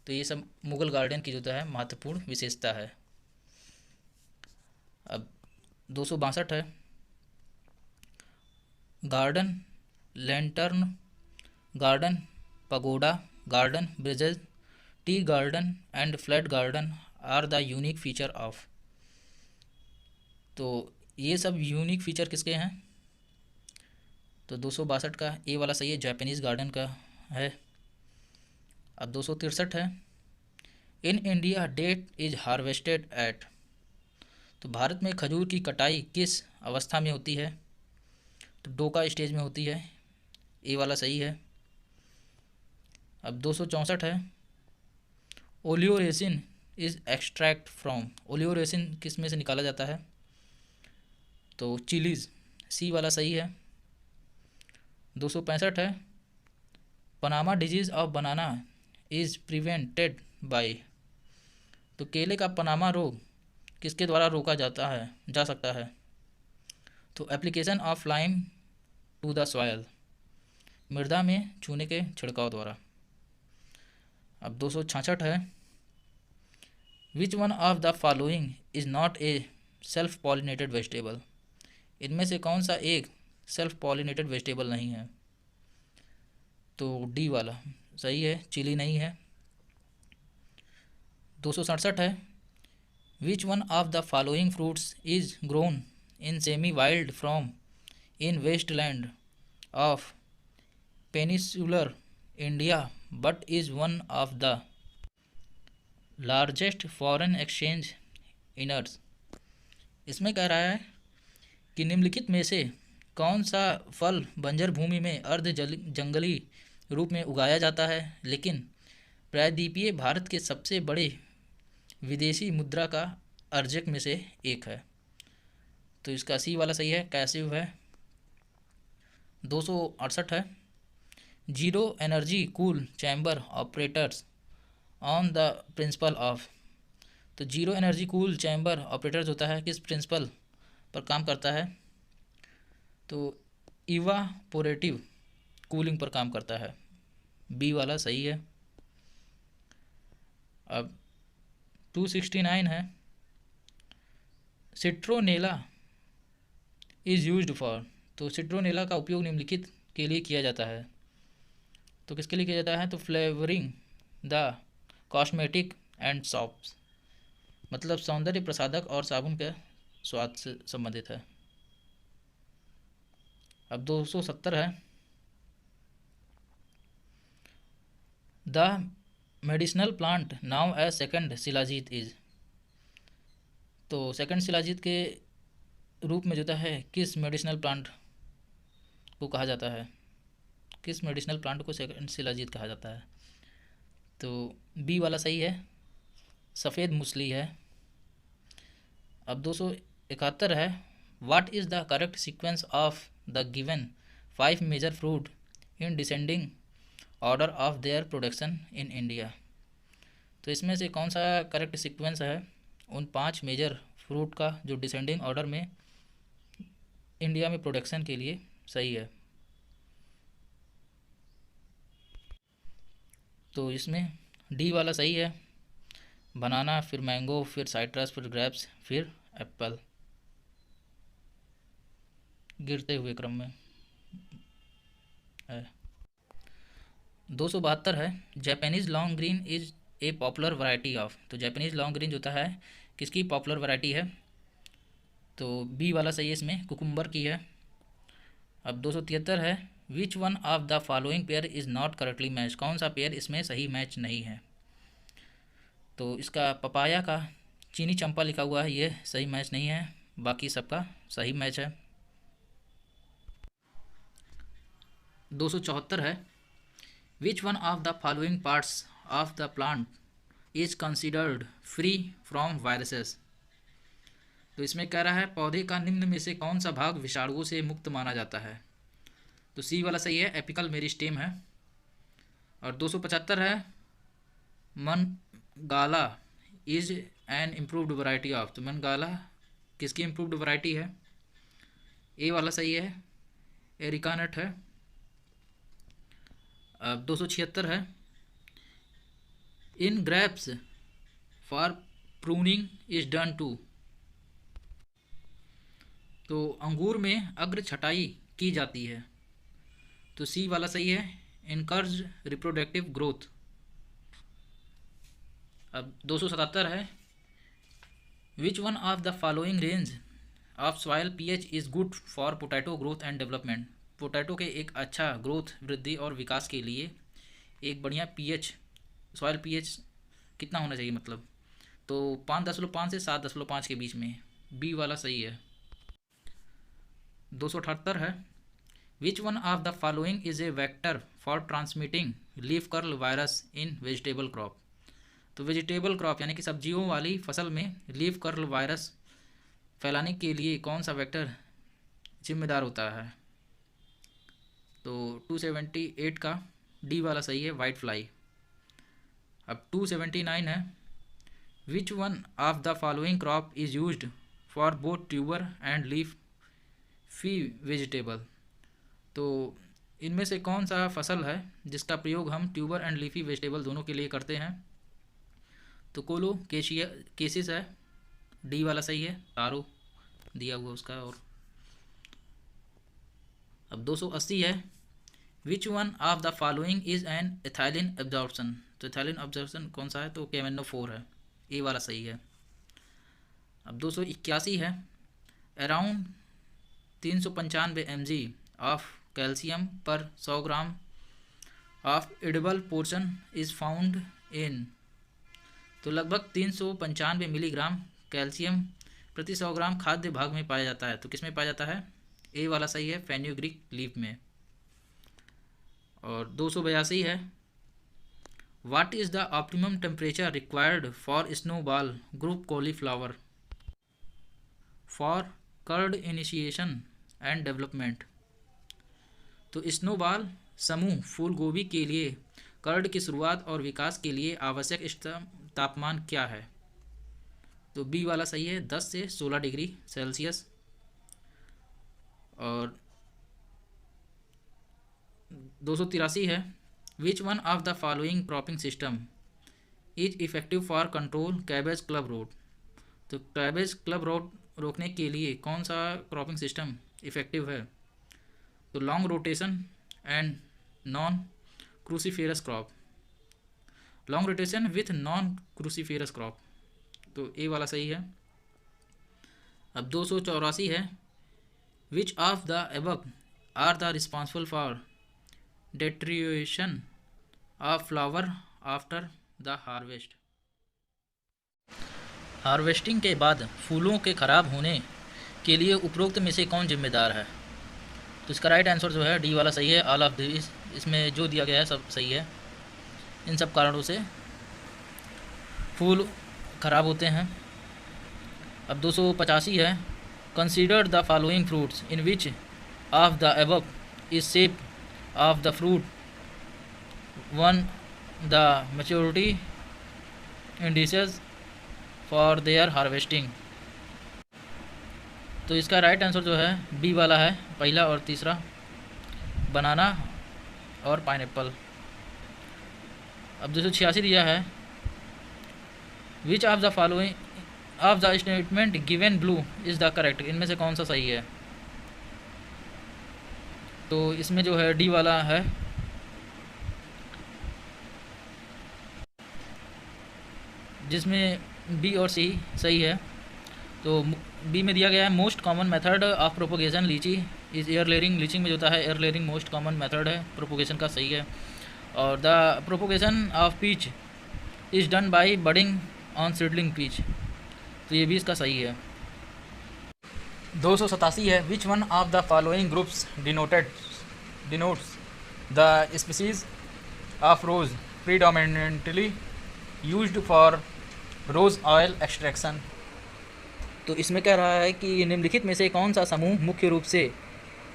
तो ये सब मुगल गार्डन की जो है महत्वपूर्ण विशेषता है। अब 262 है, garden lantern garden pagoda garden bridges tea garden and flat garden are the unique feature of. तो ये सब यूनिक फीचर किसके हैं? तो 262 का ए वाला सही है, जापानीज गार्डन का है। अब 263 है, in India date is harvested at. तो भारत में खजूर की कटाई किस अवस्था में होती है? तो डोका स्टेज में होती है, ए वाला सही है। अब 264 है, oleoresin is extract from, oleoresin किस में से निकाला जाता है? तो चिलीज, सी वाला सही है। 265 है, Panama disease of banana is prevented by, तो केले का पनामा रोग किसके द्वारा रोका जा सकता है? तो application of lime to the soil, मृदा में छूने के छिड़काव द्वारा। अब 266 है, which one of the following is not a self pollinated vegetable, इनमें से कौन सा एक सेल्फ पॉलिनेटेड वेजिटेबल नहीं है? तो डी वाला सही है, चिली नहीं है। 267 है, which one of the following fruits is grown in semi wild from in west land of peninsular India but is one of the largest foreign exchange earners, इसमें कह रहा है कि निम्नलिखित में से कौन सा फल बंजर भूमि में अर्ध जंगली रूप में उगाया जाता है लेकिन प्रायद्वीपीय भारत के सबसे बड़े विदेशी मुद्रा का अर्जक में से एक है? तो इसका सी वाला सही है, कैसिव है। 268 है, zero energy cool chamber operators on the principle of, तो zero energy cool chamber operators होता है किस प्रिंसिपल पर काम करता है? तो इवापोरेटिव कूलिंग पर काम करता है, बी वाला सही है। अब 269 है, सिट्रोनेला इज़ यूज्ड फॉर, तो सिट्रोनेला का उपयोग निम्नलिखित के लिए किया जाता है, तो किसके लिए किया जाता है? तो flavouring the cosmetic and shops, मतलब सौंदर्य प्रसाधक और साबुन के स्वाद से संबंधित है। अब 270 है, the medicinal plant known as second shilajit is, तो सेकंड शिलाजीत के रूप में जो है किस मेडिसिनल प्लांट को कहा जाता है? किस मेडिसिनल प्लांट को सेकंड शिलाजीत कहा जाता है? तो बी वाला सही है, सफ़ेद मूसली है। अब 271 है, what is the correct sequence of the given 5 major fruit in descending order of their production in India, तो इसमें से कौन सा करेक्ट सीक्वेंस है उन 5 मेजर फ्रूट का जो डिसेंडिंग ऑर्डर में इंडिया में प्रोडक्शन के लिए सही है? तो इसमें डी वाला सही है, बनाना, फिर मैंगो, फिर साइट्रस, फिर ग्रेप्स, फिर एप्पल, गिरते हुए क्रम में है। 272 है, Japanese long green is a popular variety of, तो जापानीज़ लॉन्ग ग्रीन जो होता है किसकी पॉपुलर वैरायटी है? तो बी वाला सही है, इसमें कुकुम्बर की है। अब 273 है, which one of the following pair is not correctly match, कौन सा पेयर इसमें सही मैच नहीं है? तो इसका पपाया का चीनी चंपा लिखा हुआ है, ये सही मैच नहीं है, बाकी सबका सही मैच है। 274 है, which one of the following parts of the plant is considered free from viruses, तो इसमें कह रहा है पौधे का निम्न में से कौन सा भाग विषाणुओं से मुक्त माना जाता है? तो सी वाला सही है, एपिकल मेरिस्टेम है। और 275 है, Mangala is an improved variety of, तो मनगाला किसकी इम्प्रूव्ड वैरायटी है? ए वाला सही है, एरिका नट है। अब 276 है, in grapes for pruning is done to, तो अंगूर में अग्र छटाई की जाती है, तो सी वाला सही है, इनकर्ज रिप्रोडक्टिव ग्रोथ। अब 277 है, which one of the following range of soil pH is good for potato growth and development, potato के एक अच्छा ग्रोथ, वृद्धि और विकास के लिए एक बढ़िया पीएच, सॉयल पीएच कितना होना चाहिए मतलब? तो 5.5 से 7.5 के बीच में, बी वाला सही है। 278 है, which one of the following is a vector for transmitting leaf curl virus in vegetable crop, तो वेजिटेबल क्रॉप यानी कि सब्जियों वाली फसल में लीफ कर्ल वायरस फैलाने के लिए कौन सा वेक्टर जिम्मेदार होता है? तो 278 का डी वाला सही है, वाइट फ्लाई। अब 279 है, which one of the following crop is used for both tuber and leaf fee vegetable. तो इनमें से कौन सा फसल है जिसका प्रयोग हम ट्यूबर एंड लीफी वेजिटेबल दोनों के लिए करते हैं? तो कोलो केसिस है, डी वाला सही है, तारो दिया हुआ उसका। और अब 280 है, which one of the following is an ethylene absorption. तो एथाइलिन एब्जॉर्प्शन कौन सा है? तो KMNO4 है, ए वाला सही है। अब 281 है, अराउंड 395 mg ऑफ कैल्शियम पर 100 gram of edible portion is found in. तो लगभग 395 मिलीग्राम कैल्शियम प्रति 100 ग्राम खाद्य भाग में पाया जाता है। तो किस में पाया जाता है? ए वाला सही है, फेन्यूग्रीक लीफ में। और 282 है, what is the optimum temperature required for snowball group cauliflower for curd initiation and development. तो स्नोबॉल समूह फूल गोभी के लिए कर्ड की शुरुआत और विकास के लिए आवश्यक इष्टतम तापमान क्या है? तो बी वाला सही है, 10 से 16 डिग्री सेल्सियस। और 283 है, which one of the following cropping system is effective for control cabbage club rot. तो कैबेज क्लब रोट रोकने के लिए कौन सा क्रॉपिंग सिस्टम इफेक्टिव है? तो long rotation and non cruciferous crop, long rotation with non cruciferous crop. तो A वाला सही है। अब 284 है, which of the above are the responsible for deterioration of flower after the harvest. Harvesting के बाद फूलों के खराब होने के लिए उपरोक्त में से कौन जिम्मेदार है? तो इसका राइट आंसर जो है डी वाला सही है, ऑल ऑफ दिस। इसमें जो दिया गया है सब सही है। इन सब कारणों से फूल खराब होते हैं। अब 285 है, consider the following fruits in which of the above is shape of the fruit one the maturity indices for their harvesting. तो इसका राइट आंसर जो है बी वाला है, पहला और तीसरा, बनाना और पाइनएप्पल। अब 286 दिया है, which of the following of the statement given blue is the correct. इनमें से कौन सा सही है? तो इसमें जो है डी वाला है, जिसमें बी और सी सही है। तो बी में दिया गया है, most common method of propagation litchi is air layering. लीचिंग में जो होता है air layering most common method है प्रोपोगेशन का, सही है। और the propagation of peach is done by budding on seedling peach. तो ये भी इसका सही है। 287 है, which one of the following groups denotes the species of rose predominantly used for rose oil extraction. तो इसमें कह रहा है कि निम्नलिखित में से कौन सा समूह मुख्य रूप से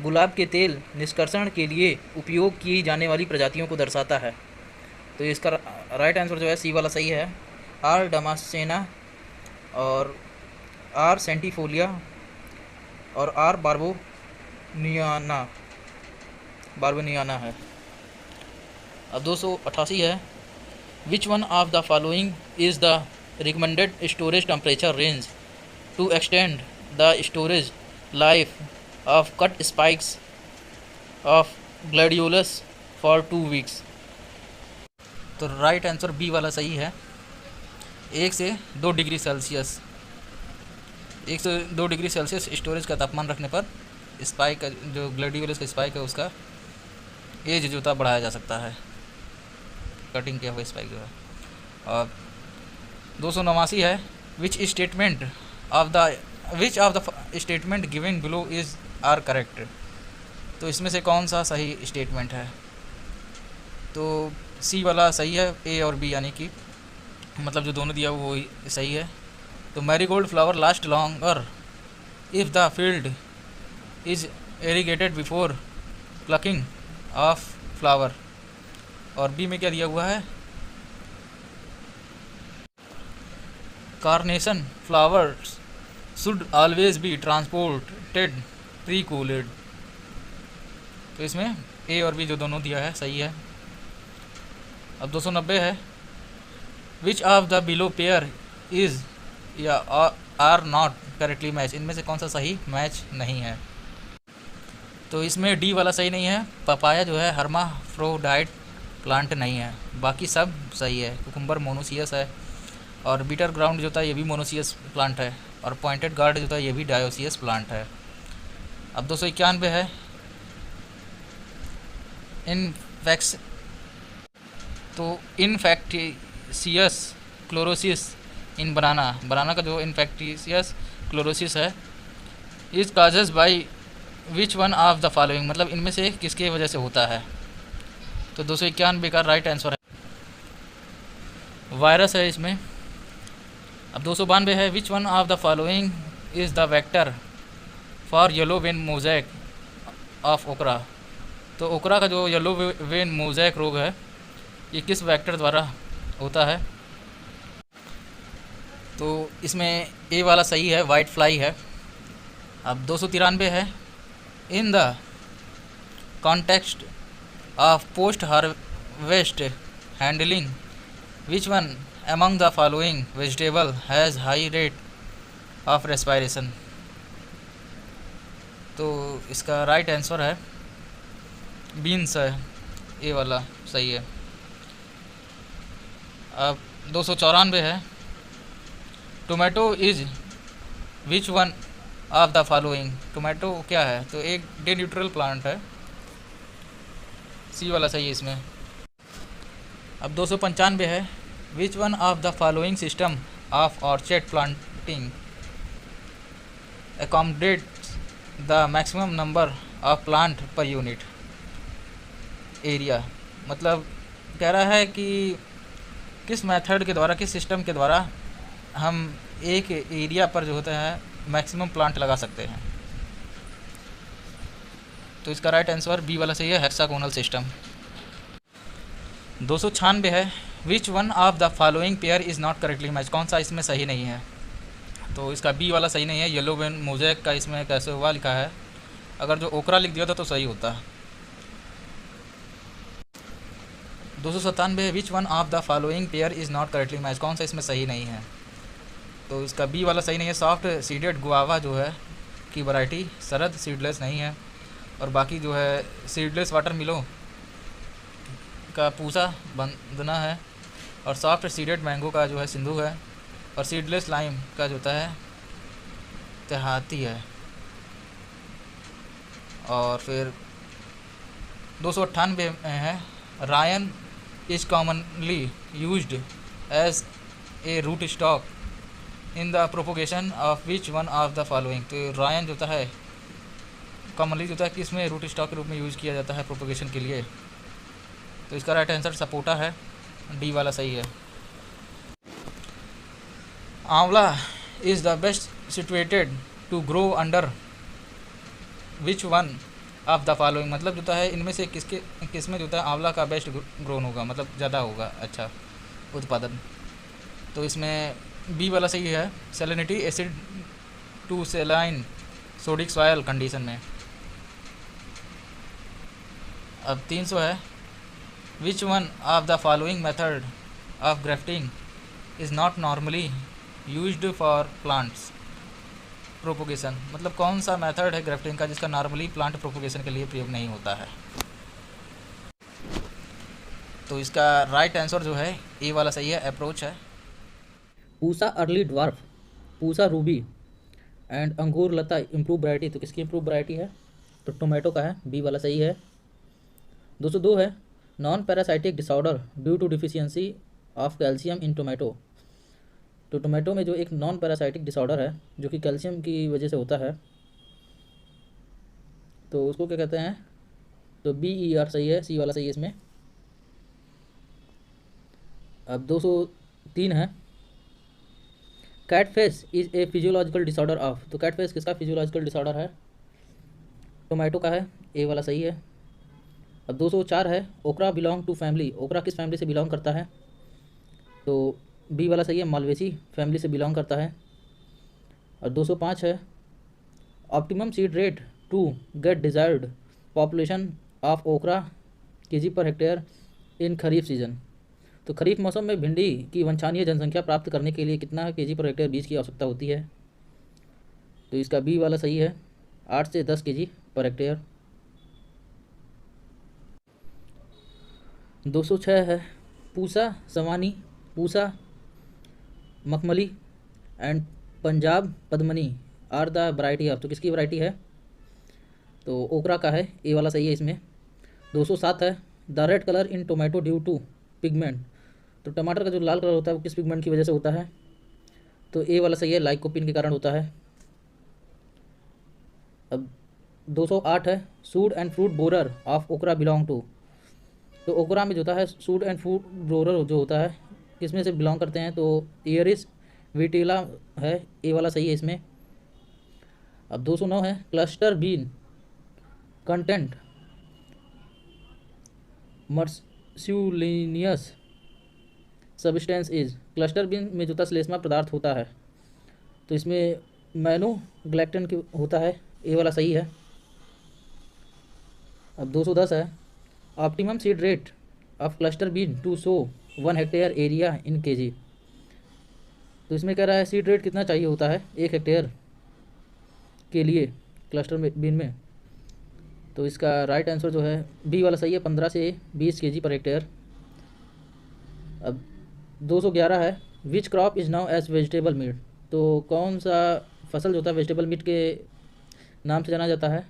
गुलाब के तेल निष्कर्षण के लिए उपयोग की जाने वाली प्रजातियों को दर्शाता है? तो इसका राइट आंसर जो है सी वाला सही है, आर डमासेना और आर सेंटिफोलिया और आर बार्बोनियाना है। अब 288 है, which one of the following is the recommended storage temperature range to extend the storage life of cut spikes of gladiolus for 2 weeks. तो राइट आंसर बी वाला सही है, 1 से 2 डिग्री सेल्सियस। 1 से 2 डिग्री सेल्सियस स्टोरेज का तापमान रखने पर स्पाइक का जो ग्लैडियोलस का स्पाइक है उसका एज जो था बढ़ाया जा सकता है, कटिंग किया हुआ स्पाइक जो है। और 289 है, which of the statement giving below is are correct. तो इसमें से कौन सा सही स्टेटमेंट है? तो सी वाला सही है, ए और बी यानी कि मतलब जो दोनों दिया वो सही है। तो marigold flower last longer if the field is irrigated before plucking of flower. और बी में क्या दिया हुआ है, carnation flowers should always be transported pre cooled. तो इसमें ए और बी जो दोनों दिया है सही है। अब 290 है, which of the below pair is या आर नॉट करेक्टली मैच। इनमें से कौन सा सही मैच नहीं है। तो इसमें डी वाला सही नहीं है, पपाया जो है हर्माफ्रोडाइट प्लांट नहीं है, बाकी सब सही है। कुकुम्बर मोनोसियस है, और बीटर ग्राउंड जो था ये भी मोनोसियस प्लांट है, और पॉइंटेड गार्ड जो था ये भी डायोसियस प्लांट है। अब 291 है, इनफेक्स तो इनफेक्टिशियस क्लोरोसिस इन बनाना का जो इनफेक्टिशियस क्लोरोसिस है is causes by which one of the following, मतलब इनमें से किसके वजह से होता है। तो 291 का राइट आंसर है वायरस है इसमें। अब 292 है, which one of the following is the vector for yellow vein mosaic of ओकरा। तो ओकरा का जो येलो वेन मोजैक रोग है ये किस वेक्टर द्वारा होता है। तो इसमें ए वाला सही है, वाइट फ्लाई है। अब 293 है, in the context of post harvest handling which one among the following vegetable has high rate of respiration। तो इसका राइट आंसर है बीन्स है, ए वाला सही है। अब 294 है, tomato is which one of the following. Tomato क्या है, तो एक डे न्यूट्रल प्लांट है, सी वाला सही है इसमें। अब 295 है, which one of the following system of orchard planting accommodates the maximum number of plant per unit area. मतलब कह रहा है कि किस मेथड के द्वारा, किस सिस्टम के द्वारा हम एक एरिया पर जो होता है मैक्सिमम प्लांट लगा सकते हैं। तो इसका राइट आंसर बी वाला सही है, हेक्सागोनल सिस्टम। 296 है, which one of the following pair is not correctly match. कौन सा इसमें सही नहीं है। तो इसका बी वाला सही नहीं है, येलो वेन मोजैक का इसमें कैसे हुआ लिखा है, अगर जो ओकरा लिख दिया था तो सही होता। 297 विच one of the following pair is not correctly match. कौन सा इसमें सही नहीं है। तो इसका बी वाला सही नहीं है, सॉफ्ट सीडेड गुआवा जो है की वैरायटी शरद सीडलेस नहीं है, और बाकी जो है सीडलेस वाटर मिलो का पूसा बंदना है, और सॉफ्ट सीडेड मैंगो का जो है सिंधु है, और सीडलेस लाइम का जो होता है देहाती है। और फिर 298 में है, rayan is commonly used as a root stock in the propagation of which one of the following. तो रायन जो होता है कॉमनली जो होता है किस में रूट स्टॉक के रूप में यूज़ किया जाता है प्रोपोगेशन के लिए। तो इसका राइट आंसर सपोटा है, डी वाला सही है। Aonla is the best situated to grow under which one of the following. मतलब जो है इनमें से किसमें जो है आंवला का बेस्ट ग्रोन होगा, मतलब ज़्यादा होगा अच्छा उत्पादन। तो इसमें बी वाला सही है, salinity acid to saline sodic soil condition में। अब 300 है, which one of the following method of grafting is not normally used for plants propagation. मतलब कौन सा मेथड है ग्राफ्टिंग का जिसका नॉर्मली प्लांट प्रोपोगेशन के लिए प्रयोग नहीं होता है। तो इसका राइट आंसर जो है ए वाला सही है, अप्रोच है। Pusa early dwarf, Pusa Ruby and अंगूर लता इम्प्रूव वैरायटी। तो किसकी इम्प्रूव वैरायटी है, तो टोमेटो का है, बी वाला सही है। 202 है, non parasitic disorder due to deficiency of calcium in tomato. तो टोमेटो में जो एक नॉन पैरासाइटिक डिसऑर्डर है जो कि कैल्शियम की वजह से होता है, तो उसको क्या कहते हैं। तो बी ई आर सही है, सी वाला सही है इसमें। अब 3 है cat face is a physiological disorder of. तो कैट फेस किसका फिजियोलॉजिकल डिसऑर्डर है? टोमेटो का है, ए वाला सही है। अब 204 है ओकरा बिलोंग टू फैमिली। ओकरा किस फैमिली से बिलोंग करता है? तो बी वाला सही है, मालवेसी फैमिली से बिलोंग करता है। और 205 है optimum seed rate to get desired population of okra KG per hectare in kharif season. तो खरीफ मौसम में भिंडी की वांछनीय जनसंख्या प्राप्त करने के लिए कितना केजी पर हेक्टेयर बीज की आवश्यकता होती है? तो इसका बी वाला सही है, 8 से 10 केजी पर हेक्टेयर। 206 है Pusa Sawani, Pusa Makhmali and Punjab Padmini are the variety of. तो किसकी वैरायटी है? तो ओकरा का है, ए वाला सही है इसमें। 207 है the red colour in tomato due to pigment. तो टमाटर का जो लाल कलर होता है वो किस पिगमेंट की वजह से होता है? तो ए वाला सही है, लाइकोपिन के कारण होता है। अब 208 है shoot and fruit borer of okra belong to. तो ओकरा में जो होता है सूड एंड फ्रूट बोरर जो होता है किस में से बिलोंग करते हैं? तो एयरिस विटिला है, ए वाला सही है इसमें। अब 209 है cluster bean content mucilaginous substance is. Cluster bean में जो श्लेष्मा पदार्थ होता है तो इसमें मैनोग्लैक्टन की होता है, ए वाला सही है। अब 210 है optimum seed rate of cluster bean to sow 1 hectare area in KG. तो इसमें कह रहा है सीड रेट कितना चाहिए होता है 1 हेक्टेयर के लिए क्लस्टर बीन में। तो इसका राइट आंसर जो है बी वाला सही है, 15 से 20 केजी पर हेक्टेयर। अब 211 है which crop is known as vegetable meat. तो कौन सा फसल जो होता है वेजिटेबल मीट के नाम से जाना जाता है?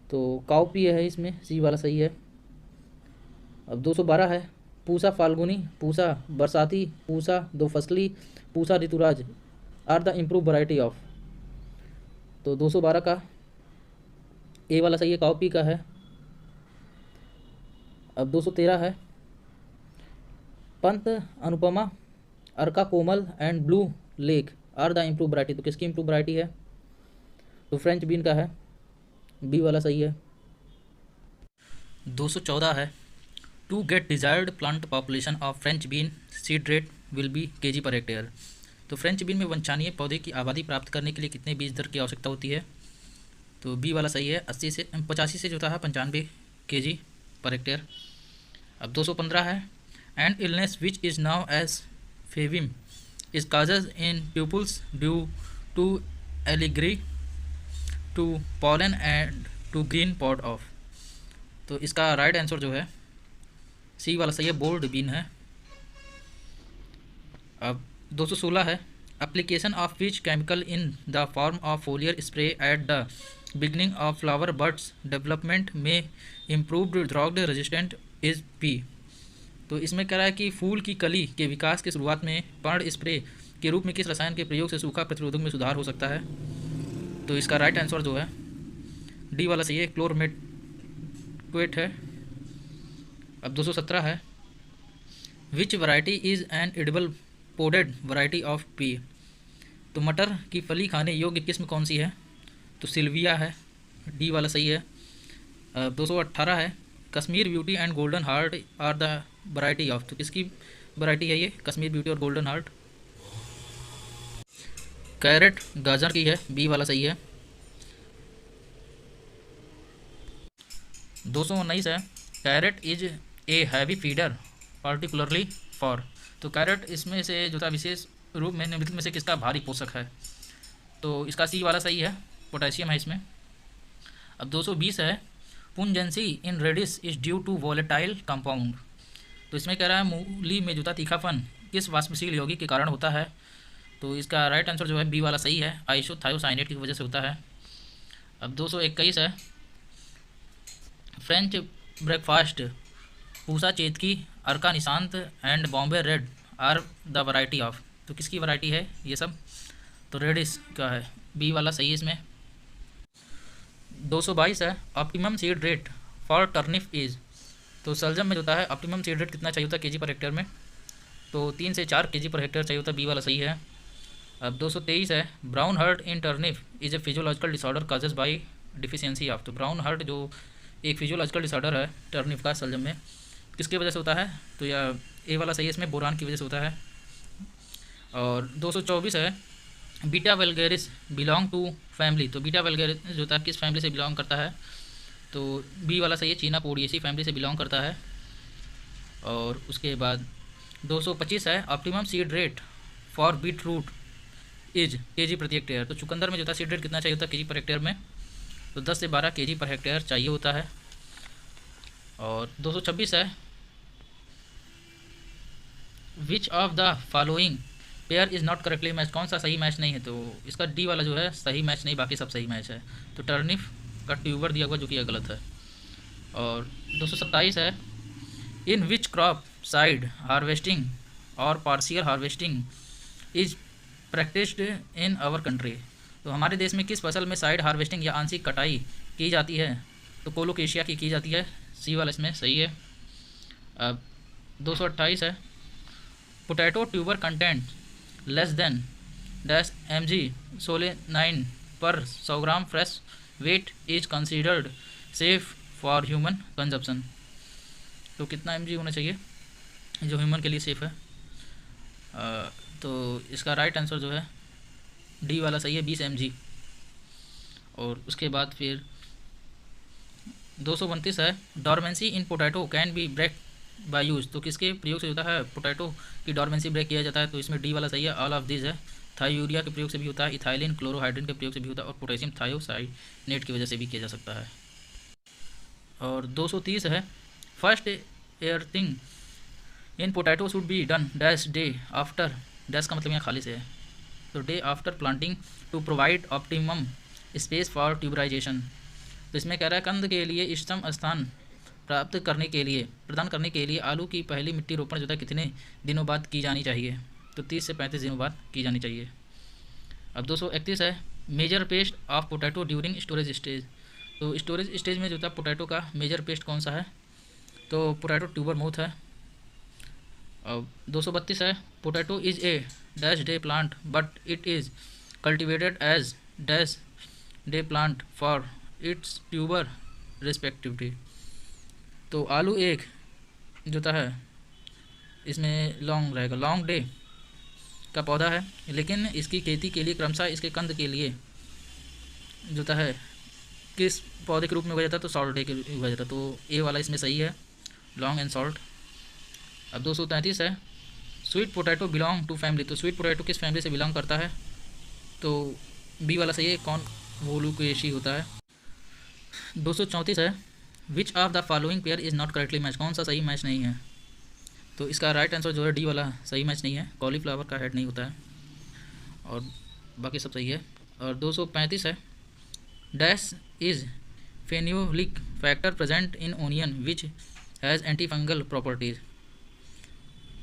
तो काउपी है इसमें, सी वाला सही है। अब 212 है पूसा फाल्गुनी, पूसा बरसाती, Pusa Do Fasli, Pusa Rituraj are the improve variety of. तो 212 का ए वाला सही है, काउपी का है। अब 213 है Pant Anupama, Arka Komal and blue lake are the improve variety. तो किसकी इम्प्रूव वैरायटी है? तो फ्रेंच बीन का है, बी वाला सही है। 214 है to get desired plant population of French bean seed rate will be KG per hectare. तो फ्रेंच बीन में वांछनीय पौधे की आबादी प्राप्त करने के लिए कितने बीज दर की आवश्यकता होती है? तो बी वाला सही है, 80 से 85 से जो था 95 केजी पर हेक्टेयर। अब 215 है and illness which is known as favism is causes in peoples due to एलिग्री to pollen and to green pod of. तो इसका राइट आंसर जो है सी वाला सही है, बोल्ड बीन है। अब 216 है application of which chemical in the form of foliar spray at the beginning of flower birds development में इम्प्रूव्ड ड्रॉग रेजिस्टेंट इज पी। तो इसमें कह रहा है कि फूल की कली के विकास की शुरुआत में पर्ण स्प्रे के रूप में किस रसायन के प्रयोग से सूखा प्रतिरोधक में सुधार हो सकता है? तो इसका राइट आंसर जो है डी वाला सही है, क्लोरमेटोएट है। अब 217 है which variety is an edible podded variety of pea. तो मटर की फली खाने योग्य किस्म कौन सी है? तो सिल्विया है, डी वाला सही है। 218 है Kashmir beauty and golden heart are the variety of. तो किसकी वैरायटी है ये कश्मीर ब्यूटी और गोल्डन हार्ट? कैरेट गाजर की है, बी वाला सही है। 219 है carrot is a heavy feeder particularly for. तो कैरेट इसमें से जो था विशेष रूप में निम्नलिखित में से किसका भारी पोषक है? तो इसका सी वाला सही है, पोटेशियम है इसमें। अब 220 है pungency in radish is due to volatile compound. तो इसमें कह रहा है मूली में जो था तीखापन किस वाष्पशील यौगिक के कारण होता है? तो इसका राइट आंसर जो है बी वाला सही है, आइसोथायोसाइनेट की वजह से होता है। अब 221 है French breakfast Pusa Chetki, Arka Nishant and Bombay red are the variety of. तो किसकी वैरायटी है ये सब? तो रेडिस का है, बी वाला सही है इसमें। 222 है optimum seed rate for turnip is. तो सलजम में जो होता है ऑप्टिमम सीड रेट कितना चाहिए होता है केजी पर हेक्टेयर में? तो 3 से 4 kg पर हेक्टेयर चाहिए होता है, बी वाला सही है। अब 223 है, brown heart in turnip is a physiological disorder causes by deficiency of. तो ब्राउन हर्ट जो एक फिजियोलॉजिकल डिसऑर्डर है टर्निप का शलजम में, किसकी वजह से होता है? तो या ए वाला सही है, इसमें बोरान की वजह से होता है। और 224 है, बीटा वेलगेरिस बिलोंग टू फैमिली। तो बीटा वेलगेरिस जो होता है किस फैमिली से बिलोंग करता है? तो बी वाला सही है, चीना पोडिएसी फैमिली से बिलोंग करता है। और उसके बाद 225 है, optimum seed rate for beet root is KG प्रति हेक्टेयर। तो चुकंदर में जो था सीड रेट कितना चाहिए होता है केजी पर हेक्टेयर में? तो 10 से 12 केजी पर हेक्टेयर चाहिए होता है। और 226 है, which of the following pair is not correctly match. कौन सा सही मैच नहीं है? तो इसका डी वाला जो है सही मैच नहीं, बाकी सब सही मैच है। तो टर्निप का ट्यूबर दिया हुआ जो कि यह गलत है। और 227 है, in which crop side harvesting और partial harvesting is practised in our country. तो हमारे देश में किस फसल में साइड हार्वेस्टिंग या आंशिक कटाई की जाती है? तो कोलोकेशिया की जाती है, सी वाला इसमें सही है। अब 228 है, potato tuber content less than dash mg solanine per 100 gram fresh weight is considered safe for human consumption. तो कितना mg होना चाहिए जो ह्यूमन के लिए सेफ़ है? तो इसका राइट आंसर जो है डी वाला सही है, 20 mg। और उसके बाद फिर 229 है, dormancy in potato can be break by use. तो किसके प्रयोग से होता है पोटैटो की डॉर्मेंसी ब्रेक किया जाता है? तो इसमें डी वाला सही है, ऑल ऑफ दिस है। थायूरिया के प्रयोग से भी होता है, इथाइलिन क्लोरोहाइड्रिन के प्रयोग से भी होता है, और पोटेशियम थायोसाइनेट की वजह से भी किया जा सकता है। और 230 है, first earthing in potato should be done dash day after, dash का मतलब यहाँ खाली से है, तो day after planting to provide optimum space for tuberization. तो इसमें कह रहा है कंद के लिए इष्टतम स्थान प्रदान करने के लिए आलू की पहली मिट्टी रोपण जो है कितने दिनों बाद की जानी चाहिए? तो 30 से 35 दिनों बाद की जानी चाहिए। अब 231 है, major pest of potato during storage stage. तो स्टोरेज स्टेज में जो था पोटैटो का मेजर पेस्ट कौन सा है? तो पोटैटो ट्यूबर मोथ है। अब 232 है, potato is a dash day plant but it is cultivated as dash day plant for its tuber respectively. तो आलू एक जो है इसमें लॉन्ग रहेगा, लॉन्ग डे का पौधा है, लेकिन इसकी खेती के लिए क्रमशः इसके कंद के लिए जो है किस पौधे के रूप में उगाया जाता है? तो सॉल्ट डे के रूप में उगाया जाता है। तो ए वाला इसमें सही है, लॉन्ग एंड सॉल्ट। अब 233 है, sweet potato belong to family. तो स्वीट पोटैटो किस फैमिली से बिलोंग करता है? तो बी वाला सही है, कौन वोलुकेशी होता है। 234 है, which of the following pair is not correctly match. कौन सा सही मैच नहीं है? तो इसका राइट आंसर जो है डी वाला सही मैच नहीं है, कॉलीफ्लावर का हेड नहीं होता है, और बाकी सब सही है। और 235 है, dash is phenolic factor present in onion which has anti fungal properties.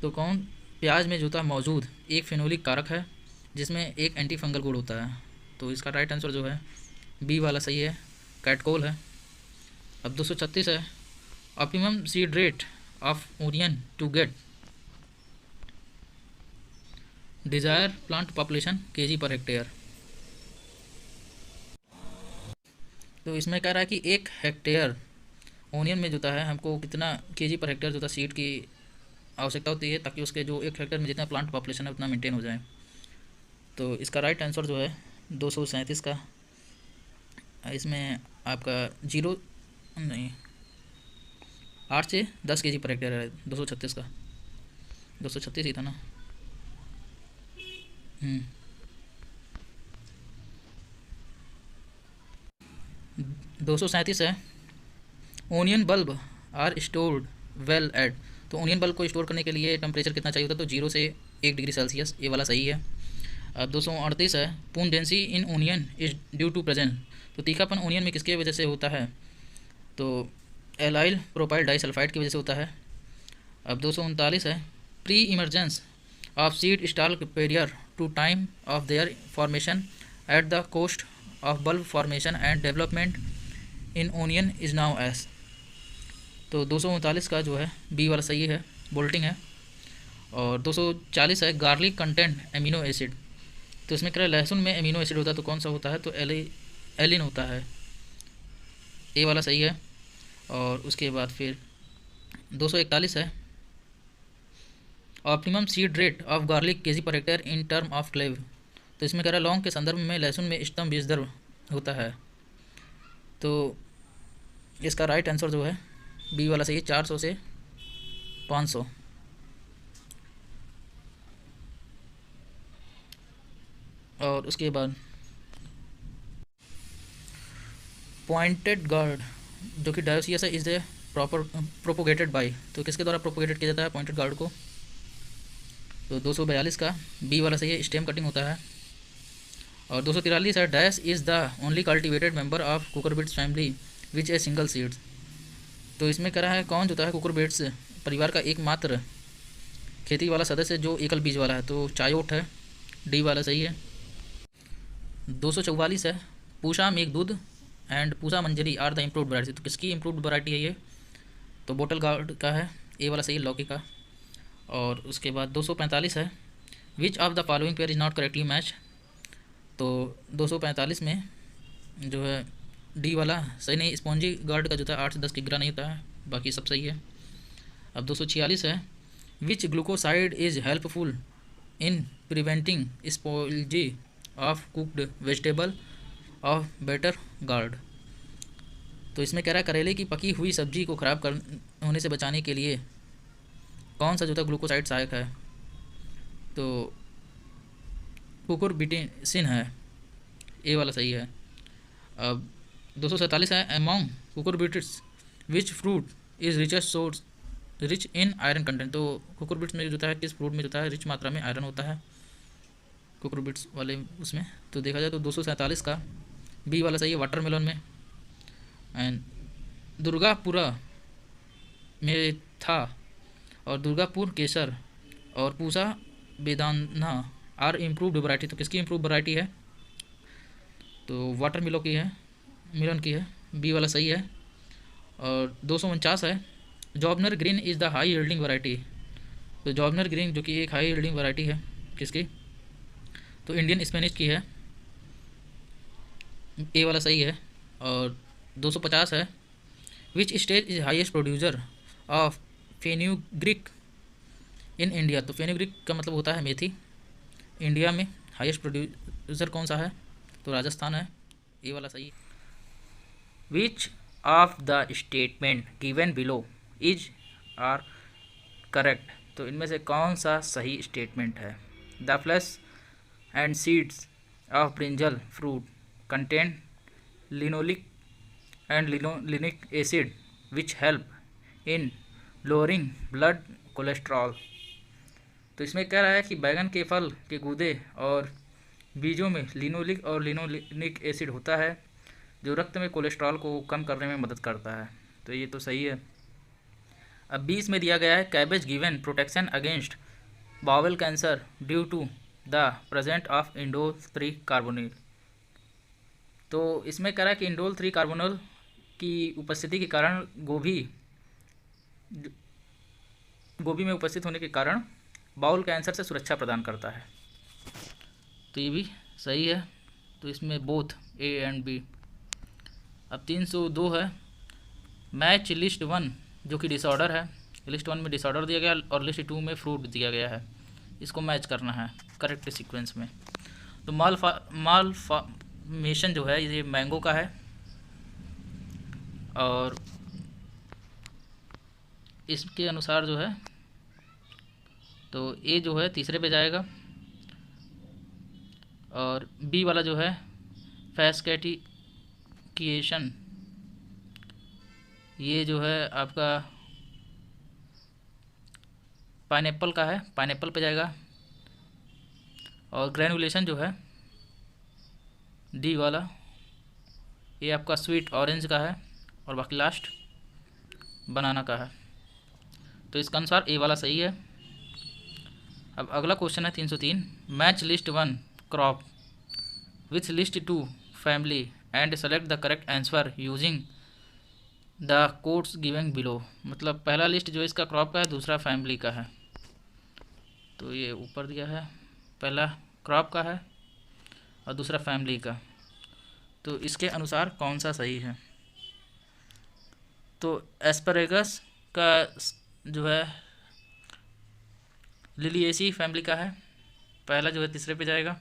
तो कौन प्याज में जो था मौजूद एक फेनोलिक कारक है जिसमें एक एंटी फंगल गुण होता है? तो इसका राइट आंसर जो है बी वाला सही है, कैटकोल है। अब 236 है, optimum seed rate of onion to get desire plant population KG per hectare. तो इसमें कह रहा है कि 1 हेक्टेयर ओनियन में जो है हमको कितना केजी पर हेक्टेयर जो सीड की आवश्यकता होती है, ताकि उसके जो 1 हेक्टेयर में जितना प्लांट पॉपुलेशन है उतना मेंटेन हो जाए। तो इसका राइट आंसर जो है 237 का, इसमें आपका 8 से 10 केजी पर हेक्टेयर है 236 का, 236 ही था ना। 237 है, onion bulb are stored well at. तो ओनियन बल्ब को स्टोर करने के लिए टेम्परेचर कितना चाहिए होता है? तो 0 से 1 डिग्री सेल्सियस, ये वाला सही है। अब 238 है, pungency in onion is due to present. तो तीखापन ओनियन में किसके वजह से होता है? तो एलाइल प्रोपाइल डाइसल्फाइड की वजह से होता है। अब 239 है, pre emergence of seed stalk prior to time of their formation at the cost of bulb formation and development in onion is known as. तो 239 का जो है बी वाला सही है, बोल्टिंग है। और 240 है गार्लिक कंटेंट एमिनो एसिड। तो इसमें क्या है, लहसुन में एमिनो एसिड होता है तो कौन सा होता है, तो एलिन होता है, ए वाला सही है। और उसके बाद फिर 241 है optimum seed rate of garlic KG per hectare in term of क्लेव। तो इसमें कह रहा है लौंग के संदर्भ में लहसुन में इष्टतम बीज दर होता है। तो इसका राइट आंसर जो है बी वाला सही है, 400 से 500। और उसके बाद पॉइंटेड गार्ड जो कि डायोसियस है is the proper propagated bye. तो किसके द्वारा प्रोपोगेटेड किया जाता है पॉइंटेड गार्ड को, तो 242 का बी वाला सही है, स्टेम कटिंग होता है। और 243 है dash is the only cultivated member of cucurbits family which a single seeds. तो इसमें कह रहा है कौन जो होता है कुकुरबिट्स परिवार का एकमात्र खेती वाला सदस्य जो एकल बीज वाला है, तो चायोट है, डी वाला सही है। 244 है Pusa Meghdoot and Pusa Manjari are the improved variety. तो किसकी इम्प्रूव्ड वैरायटी है ये, तो बोटल गार्ड का है, ए वाला सही है, लौकी का। और उसके बाद 245 है which of the following pair is not correctly match. तो 245 में जो है डी वाला सही नहीं, स्पॉन्जी गार्ड का जो था 8 से 10 किग्रा नहीं होता है, बाकी सब सही है। अब 246 है which glucoside is helpful in preventing spoilage of cooked vegetable of bitter gourd. तो इसमें कह रहा है करेले की पकी हुई सब्जी को ख़राब कर होने से बचाने के लिए कौन सा जो था ग्लूकोसाइड सहायक है, तो कुकुरबिटेसिन है, ए वाला सही है। अब 247 है among cucurbits which fruit is richest source rich in iron content. तो कुकुरबिट्स में जो है किस फ्रूट में जो है रिच मात्रा में आयरन होता है कुकुरबिट्स वाले उसमें। तो देखा जाए तो 247 का बी वाला सही है, वाटरमेलन में। एंड दुर्गापुरा में था और दुर्गापुर केसर और पूसा बेदाना आर इम्प्रूव्ड वैरायटी। तो किसकी इम्प्रूव वैरायटी है, तो वाटर मिलो की है, मिलन की है, बी वाला सही है। और 249 है Jobner green is the high yielding variety. तो जॉबनर ग्रीन जो कि एक हाई यील्डिंग वैरायटी है किसकी, तो इंडियन स्पेनिश की है, ए वाला सही है। और 250 है which state is highest producer of fenugreek in India. तो फेन्यूग्रिक का मतलब होता है मेथी, इंडिया में हाईएस्ट प्रोड्यूसर कौन सा है, तो राजस्थान है, ए वाला सही है। Which of the statement given below is are correct. तो इनमें से कौन सा सही स्टेटमेंट है, the flesh and seeds of brinjal fruit contain linoleic and linolenic acid which help in lowering blood cholesterol. तो इसमें कह रहा है कि बैगन के फल के गूदे और बीजों में लिनोलिक और लिनोलिनिक एसिड होता है जो रक्त में कोलेस्ट्रॉल को कम करने में मदद करता है, तो ये तो सही है। अब 20 में दिया गया है cabbage given protection against bowel cancer due to the present of indole 3 carbinol. तो इसमें कह रहा है कि इंडोल 3 कार्बोनिल की उपस्थिति के कारण गोभी में उपस्थित होने के कारण बाउल कैंसर से सुरक्षा प्रदान करता है, तो ये भी सही है। तो इसमें बोथ ए एंड बी। अब 302 है मैच लिस्ट 1 जो कि डिसऑर्डर है, लिस्ट 1 में डिसऑर्डर दिया गया और लिस्ट 2 में फ्रूट दिया गया है, इसको मैच करना है करेक्ट सीक्वेंस में। तो मालफॉर्मेशन जो है ये मैंगो का है और इसके अनुसार जो है तो ए जो है तीसरे पे जाएगा और बी वाला जो है फैस्केटिकेशन ये जो है आपका पाइनएप्पल का है, पाइनएप्पल पे जाएगा। और ग्रैनुलेशन जो है डी वाला ये आपका स्वीट ऑरेंज का है और बाकी लास्ट बनाना का है, तो इसका अनुसार ए वाला सही है। अब अगला क्वेश्चन है 303 match list 1 crop with list 2 family and select the correct answer using the codes given below. मतलब पहला लिस्ट जो इसका क्रॉप का है, दूसरा फैमिली का है, तो ये ऊपर दिया है, पहला क्रॉप का है और दूसरा फैमिली का। तो इसके अनुसार कौन सा सही है? तो एस्परेगस का जो है लिलिएसी फैमिली का है, पहला जो है तीसरे पे जाएगा।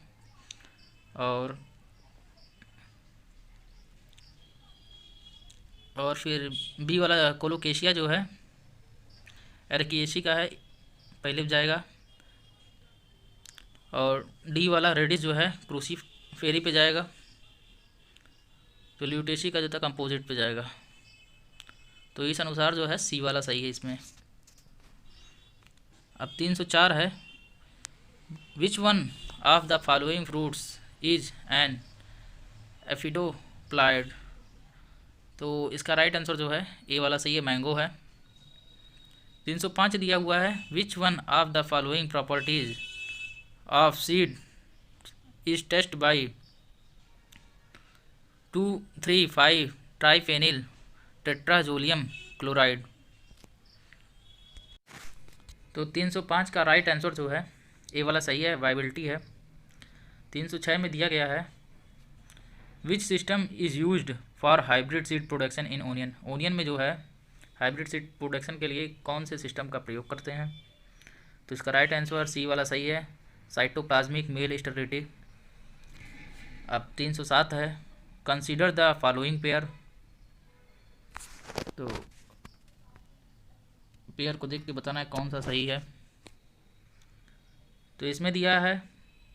और फिर बी वाला कोलोकेशिया जो है एरकिएसी का है, पहले पे जाएगा। और डी वाला रेडिस जो है क्रूसीफेरी पे जाएगा। तो ल्यूटेसी का जो था कंपोजिट पे जाएगा। तो इस अनुसार जो है सी वाला सही है इसमें। अब 304 है, which one of the following fruits is an amphidiploid. तो इसका राइट आंसर जो है ए वाला सही है, मैंगो है। 305 दिया हुआ है, which one of the following properties of seed is test by 2,3,5 triphenyl tetrazolium chloride. तो 305 का राइट आंसर जो है ए वाला सही है, वाइबिलिटी है। 306 में दिया गया है, which system is used for hybrid seed production in onion. Onion में जो है हाइब्रिड सीड प्रोडक्शन के लिए कौन से सिस्टम का प्रयोग करते हैं? तो इसका राइट आंसर सी वाला सही है, साइटोप्लाज्मिक मेल स्टेरिलिटी। अब 307 है, कंसीडर द फॉलोइंग पेयर। तो पेयर को देख के बताना है कौन सा सही है। तो इसमें दिया है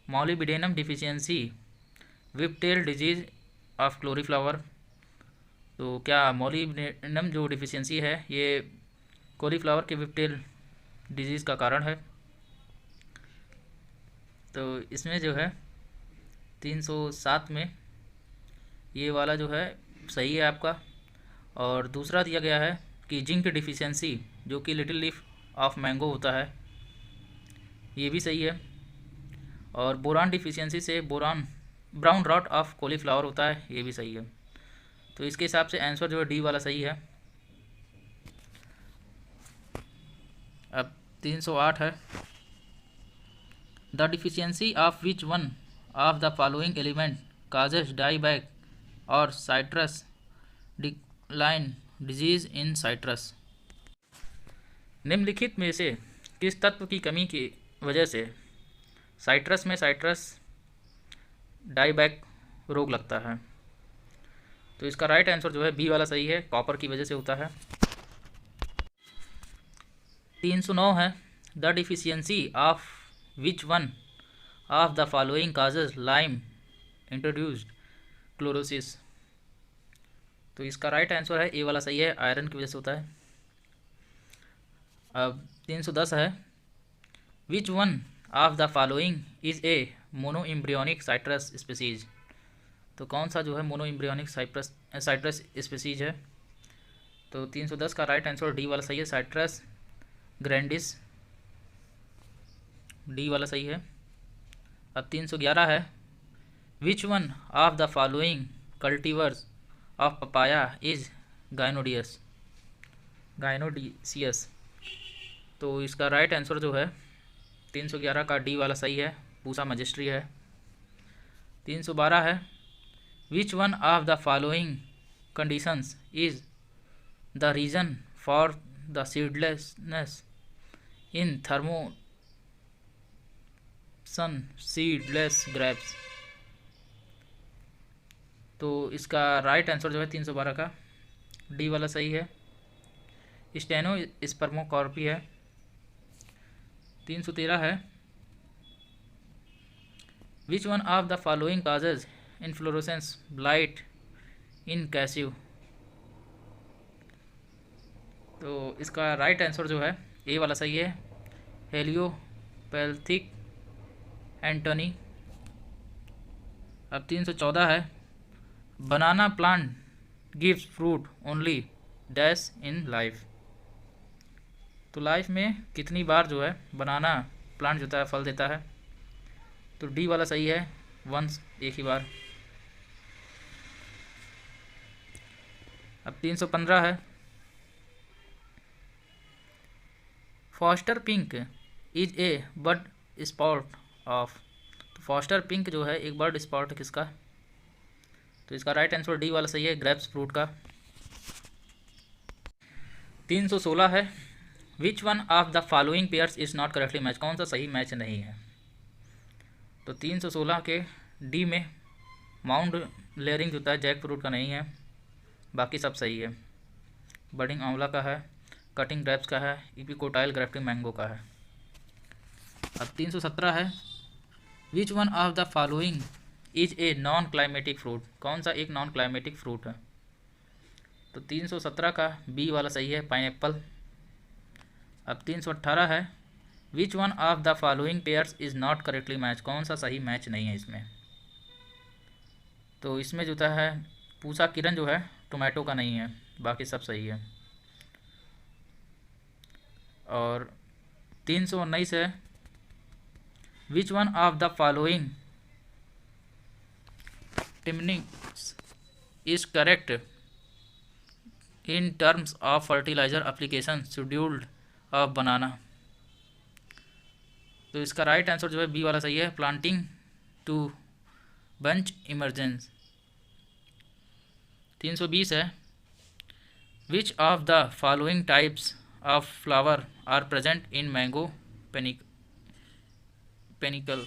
molybdenum deficiency whiptail disease of cauliflower. तो क्या मॉलिबिडेनम जो डिफिशियंसी है ये कॉलीफ्लावर के विपटेल डिजीज़ का कारण है? तो इसमें जो है 307 में ये वाला जो है सही है आपका। और दूसरा दिया गया है कि जिंक डिफिशियंसी जो कि लिटिल लीफ ऑफ मैंगो होता है, ये भी सही है। और बोरान डिफिशियंसी से ब्राउन रॉट ऑफ कॉलीफ्लावर होता है, ये भी सही है। तो इसके हिसाब से आंसर जो है डी वाला सही है। अब 308 है, the deficiency of which one of the following element causes dieback और citrus decline disease in citrus. निम्नलिखित में से किस तत्व की कमी की वजह से साइट्रस में साइट्रस डाईबैक रोग लगता है? तो इसका राइट आंसर जो है बी वाला सही है, कॉपर की वजह से होता है। 309 है, the deficiency of which one of the following causes lime introduced chlorosis. तो इसका राइट आंसर है ए वाला सही है, आयरन की वजह से होता है। अब 310 है, which one of the following is a mono embryonic citrus species. तो कौन सा जो है मोनो एम्ब्रियोनिक साइट्रस स्पीसीज है? तो 310 का राइट आंसर डी वाला सही है, साइट्रस ग्रैंडिस, डी वाला सही है। अब 311 है, which one of the following cultivars of papaya is gynodioecious. तो इसका राइट आंसर जो है 311 का डी वाला सही है, पूसा मजिस्ट्री है। 312 है, which one of the following conditions is the reason for the seedlessness in Thompson seedless grapes. तो इसका राइट आंसर जो है 312 का डी वाला सही है, स्टेनो स्पर्मोकॉर्पी है। 313 है, which one of the following causes inflorescence blight in cashew. तो इसका राइट आंसर जो है ए वाला सही है, हेलियोपैल्थिक एंटोनी। अब 314 है, banana plant gives fruit only dash in life. तो लाइफ में कितनी बार जो है बनाना प्लांट जो है फल देता है? तो डी वाला सही है, वंस, एक ही बार। अब 315 है, Foster pink is a bud sport of, तो फॉस्टर पिंक जो है एक बर्ड स्पॉट किसका, तो इसका राइट आंसर डी वाला सही है, ग्रेप्स फ्रूट का। 316 है, which one of the following pairs is not correctly match, कौन सा सही मैच नहीं है। तो 316 के डी में माउंट लेयरिंग जो है जैक फ्रूट का नहीं है, बाकी सब सही है। बडिंग आंवला का है, कटिंग ग्रेप्स का है, इपिकोटाइल ग्राफ्टिंग मैंगो का है। अब 317 है, which one of the following is a non climatic fruit, कौन सा एक नॉन क्लाइमेटिक फ्रूट है। तो 317 का बी वाला सही है, पाइनएप्पल। अब 318 है, which one of the following pairs is not correctly match, कौन सा सही मैच नहीं है इसमें। तो इसमें जो है पूसा किरण जो है टोमेटो का नहीं है, बाकी सब सही है। और 319 है, which one of the following timings is correct in terms of fertilizer application scheduled of banana. तो इसका राइट आंसर जो है बी वाला सही है, प्लांटिंग टू बंच इमरजेंस। 320 है, which of the following types of flower are present in mango panicle.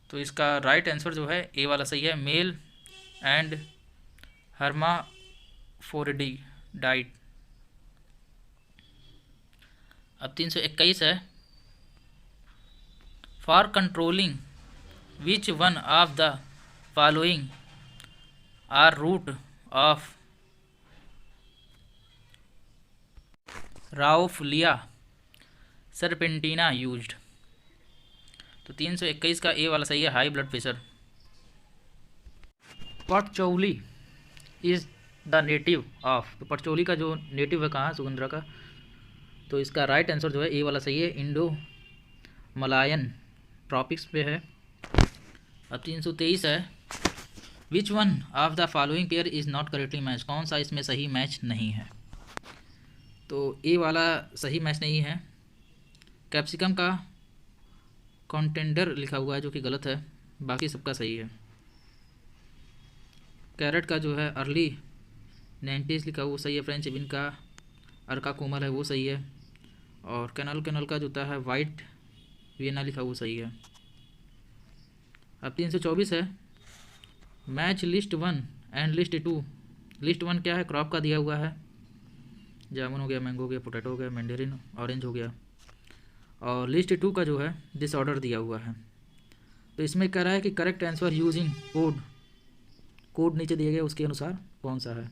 तो इसका राइट आंसर जो है ए वाला सही है, मेल एंड हर्माफोरडिडाइट। अब 321 है, for controlling which one of the following are root of Rauvolfia serpentina used. तो 321 का ए वाला सही है, high blood pressure. Patchouli is the native of, तो पटचौली का जो नेटिव है कहाँ, सुगंधरा का। तो इसका राइट आंसर जो है ए वाला सही है, इंडो मलायन ट्रॉपिक्स पे है। अब 323 है, which one of the following pair is not correctly match, कौन सा इसमें सही मैच नहीं है। तो ए वाला सही मैच नहीं है, कैप्सिकम का कॉन्टेंडर लिखा हुआ है जो कि गलत है, बाकी सबका सही है। कैरेट का जो है अर्ली 90s लिखा हुआ सही है, फ्रेंच बिन का अर्का कोमल है वो सही है, और कैनल का जूता है वाइट वियना लिखा हुआ सही है। अब 324 है, match list 1 and list 2। List 1 क्या है, क्रॉप का दिया हुआ है, जामुन हो गया, मैंगो हो गया, पोटैटो हो गया, मैंडेरिन ऑरेंज हो गया, और लिस्ट 2 का जो है डिसऑर्डर दिया हुआ है। तो इसमें कह रहा है कि करेक्ट आंसर यूजिंग कोड नीचे दिए गए उसके अनुसार कौन सा है।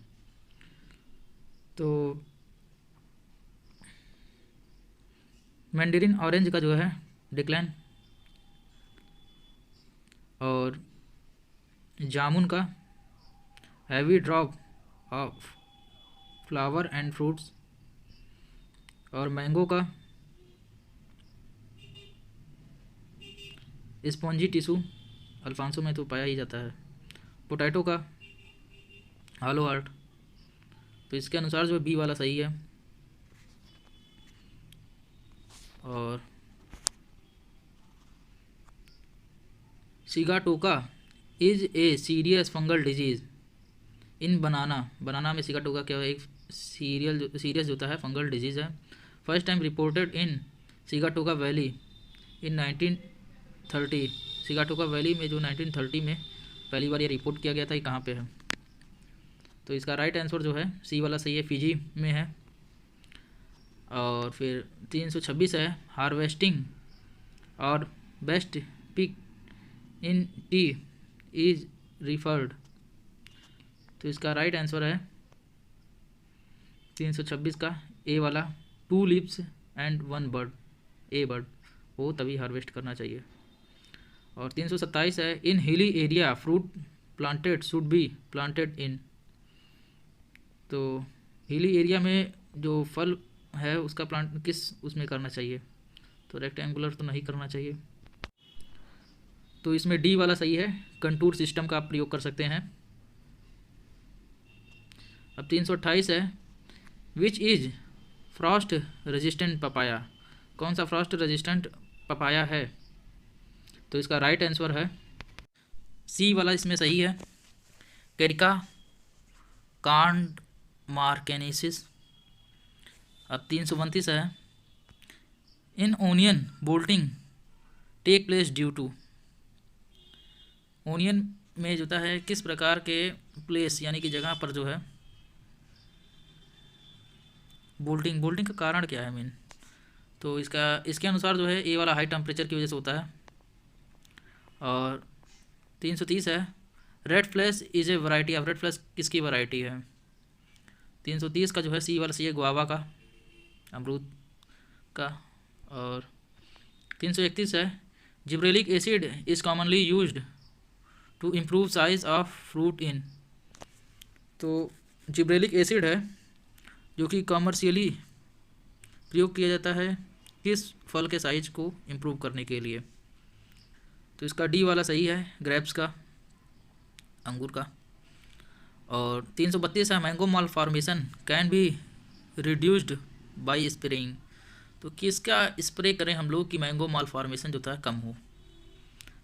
तो मैंडेरिन ऑरेंज का जो है डिक्लाइन, और जामुन का heavy drop of flower and fruits, और मैंगो का स्पॉन्जी टिश्यू अल्फांसो में तो पाया ही जाता है, पोटैटो का हालो हार्ट। तो इसके अनुसार जो बी वाला सही है। और Sigatoka is a serious fungal disease in banana में सिगाटोका क्या है, एक सीरियस जो होता है फंगल डिजीज़ है। First time reported in Sigatoka valley in 1930। Sigatoka valley में जो 1930 में पहली बार ये रिपोर्ट किया गया था, ये कहाँ पे है। तो इसका राइट आंसर जो है सी वाला सही है, फिजी में है। और फिर 326 है, हार्वेस्टिंग और best pick in tea is referred. तो इसका राइट आंसर है 326 का ए वाला, 2 leaves and 1 bird, A bird वो तभी हार्वेस्ट करना चाहिए। और 327 है, in hilly area fruit planted should be planted in. तो हिली एरिया में जो फल है उसका प्लांट किस उसमें करना चाहिए, तो रेक्टेंगुलर तो नहीं करना चाहिए। तो इसमें डी वाला सही है, कंटूर सिस्टम का आप प्रयोग कर सकते हैं। अब 328 है, which is Frost resistant papaya, कौन सा फ्रॉस्ट रेजिस्टेंट पपाया है? तो इसका राइट आंसर है सी वाला, इसमें सही है, कैरिका कांड मार्केनेसिस। अब 329 है, in onion bolting take place due to. Onion में जो होता है किस प्रकार के प्लेस यानी कि जगह पर जो है बोल्टिंग का कारण क्या है मीन? तो इसके अनुसार जो है ए वाला हाई टेम्परेचर की वजह से होता है। और 330 है, red flash is a variety of, red flash किसकी वैरायटी है? 330 का जो है सी वाला सी है, गुआवा का, अमरूद का। और 331 है, gibberellic acid is commonly used to improve size of fruit in. तो जिब्रेलिक एसिड है जो कि कॉमर्शियली प्रयोग किया जाता है किस फल के साइज को इम्प्रूव करने के लिए? तो इसका डी वाला सही है, ग्रेप्स का, अंगूर का। और 332 है, mango mall formation can be reduced by spraying. तो किसका स्प्रे करें हम लोग कि मैंगो माल फॉर्मेशन जो था कम हो?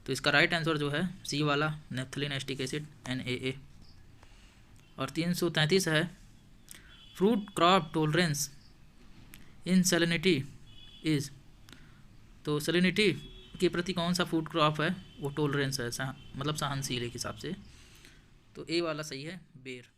तो इसका राइट आंसर जो है सी वाला, नेफ्थलीन एस्टिक एसिड NaA। और 333 है, fruit crop tolerance in salinity is. तो सैलिनिटी के प्रति कौन सा फूड क्रॉप है वो टोलरेंस है, मतलब सहनशील के हिसाब से? तो ए वाला सही है, बेर।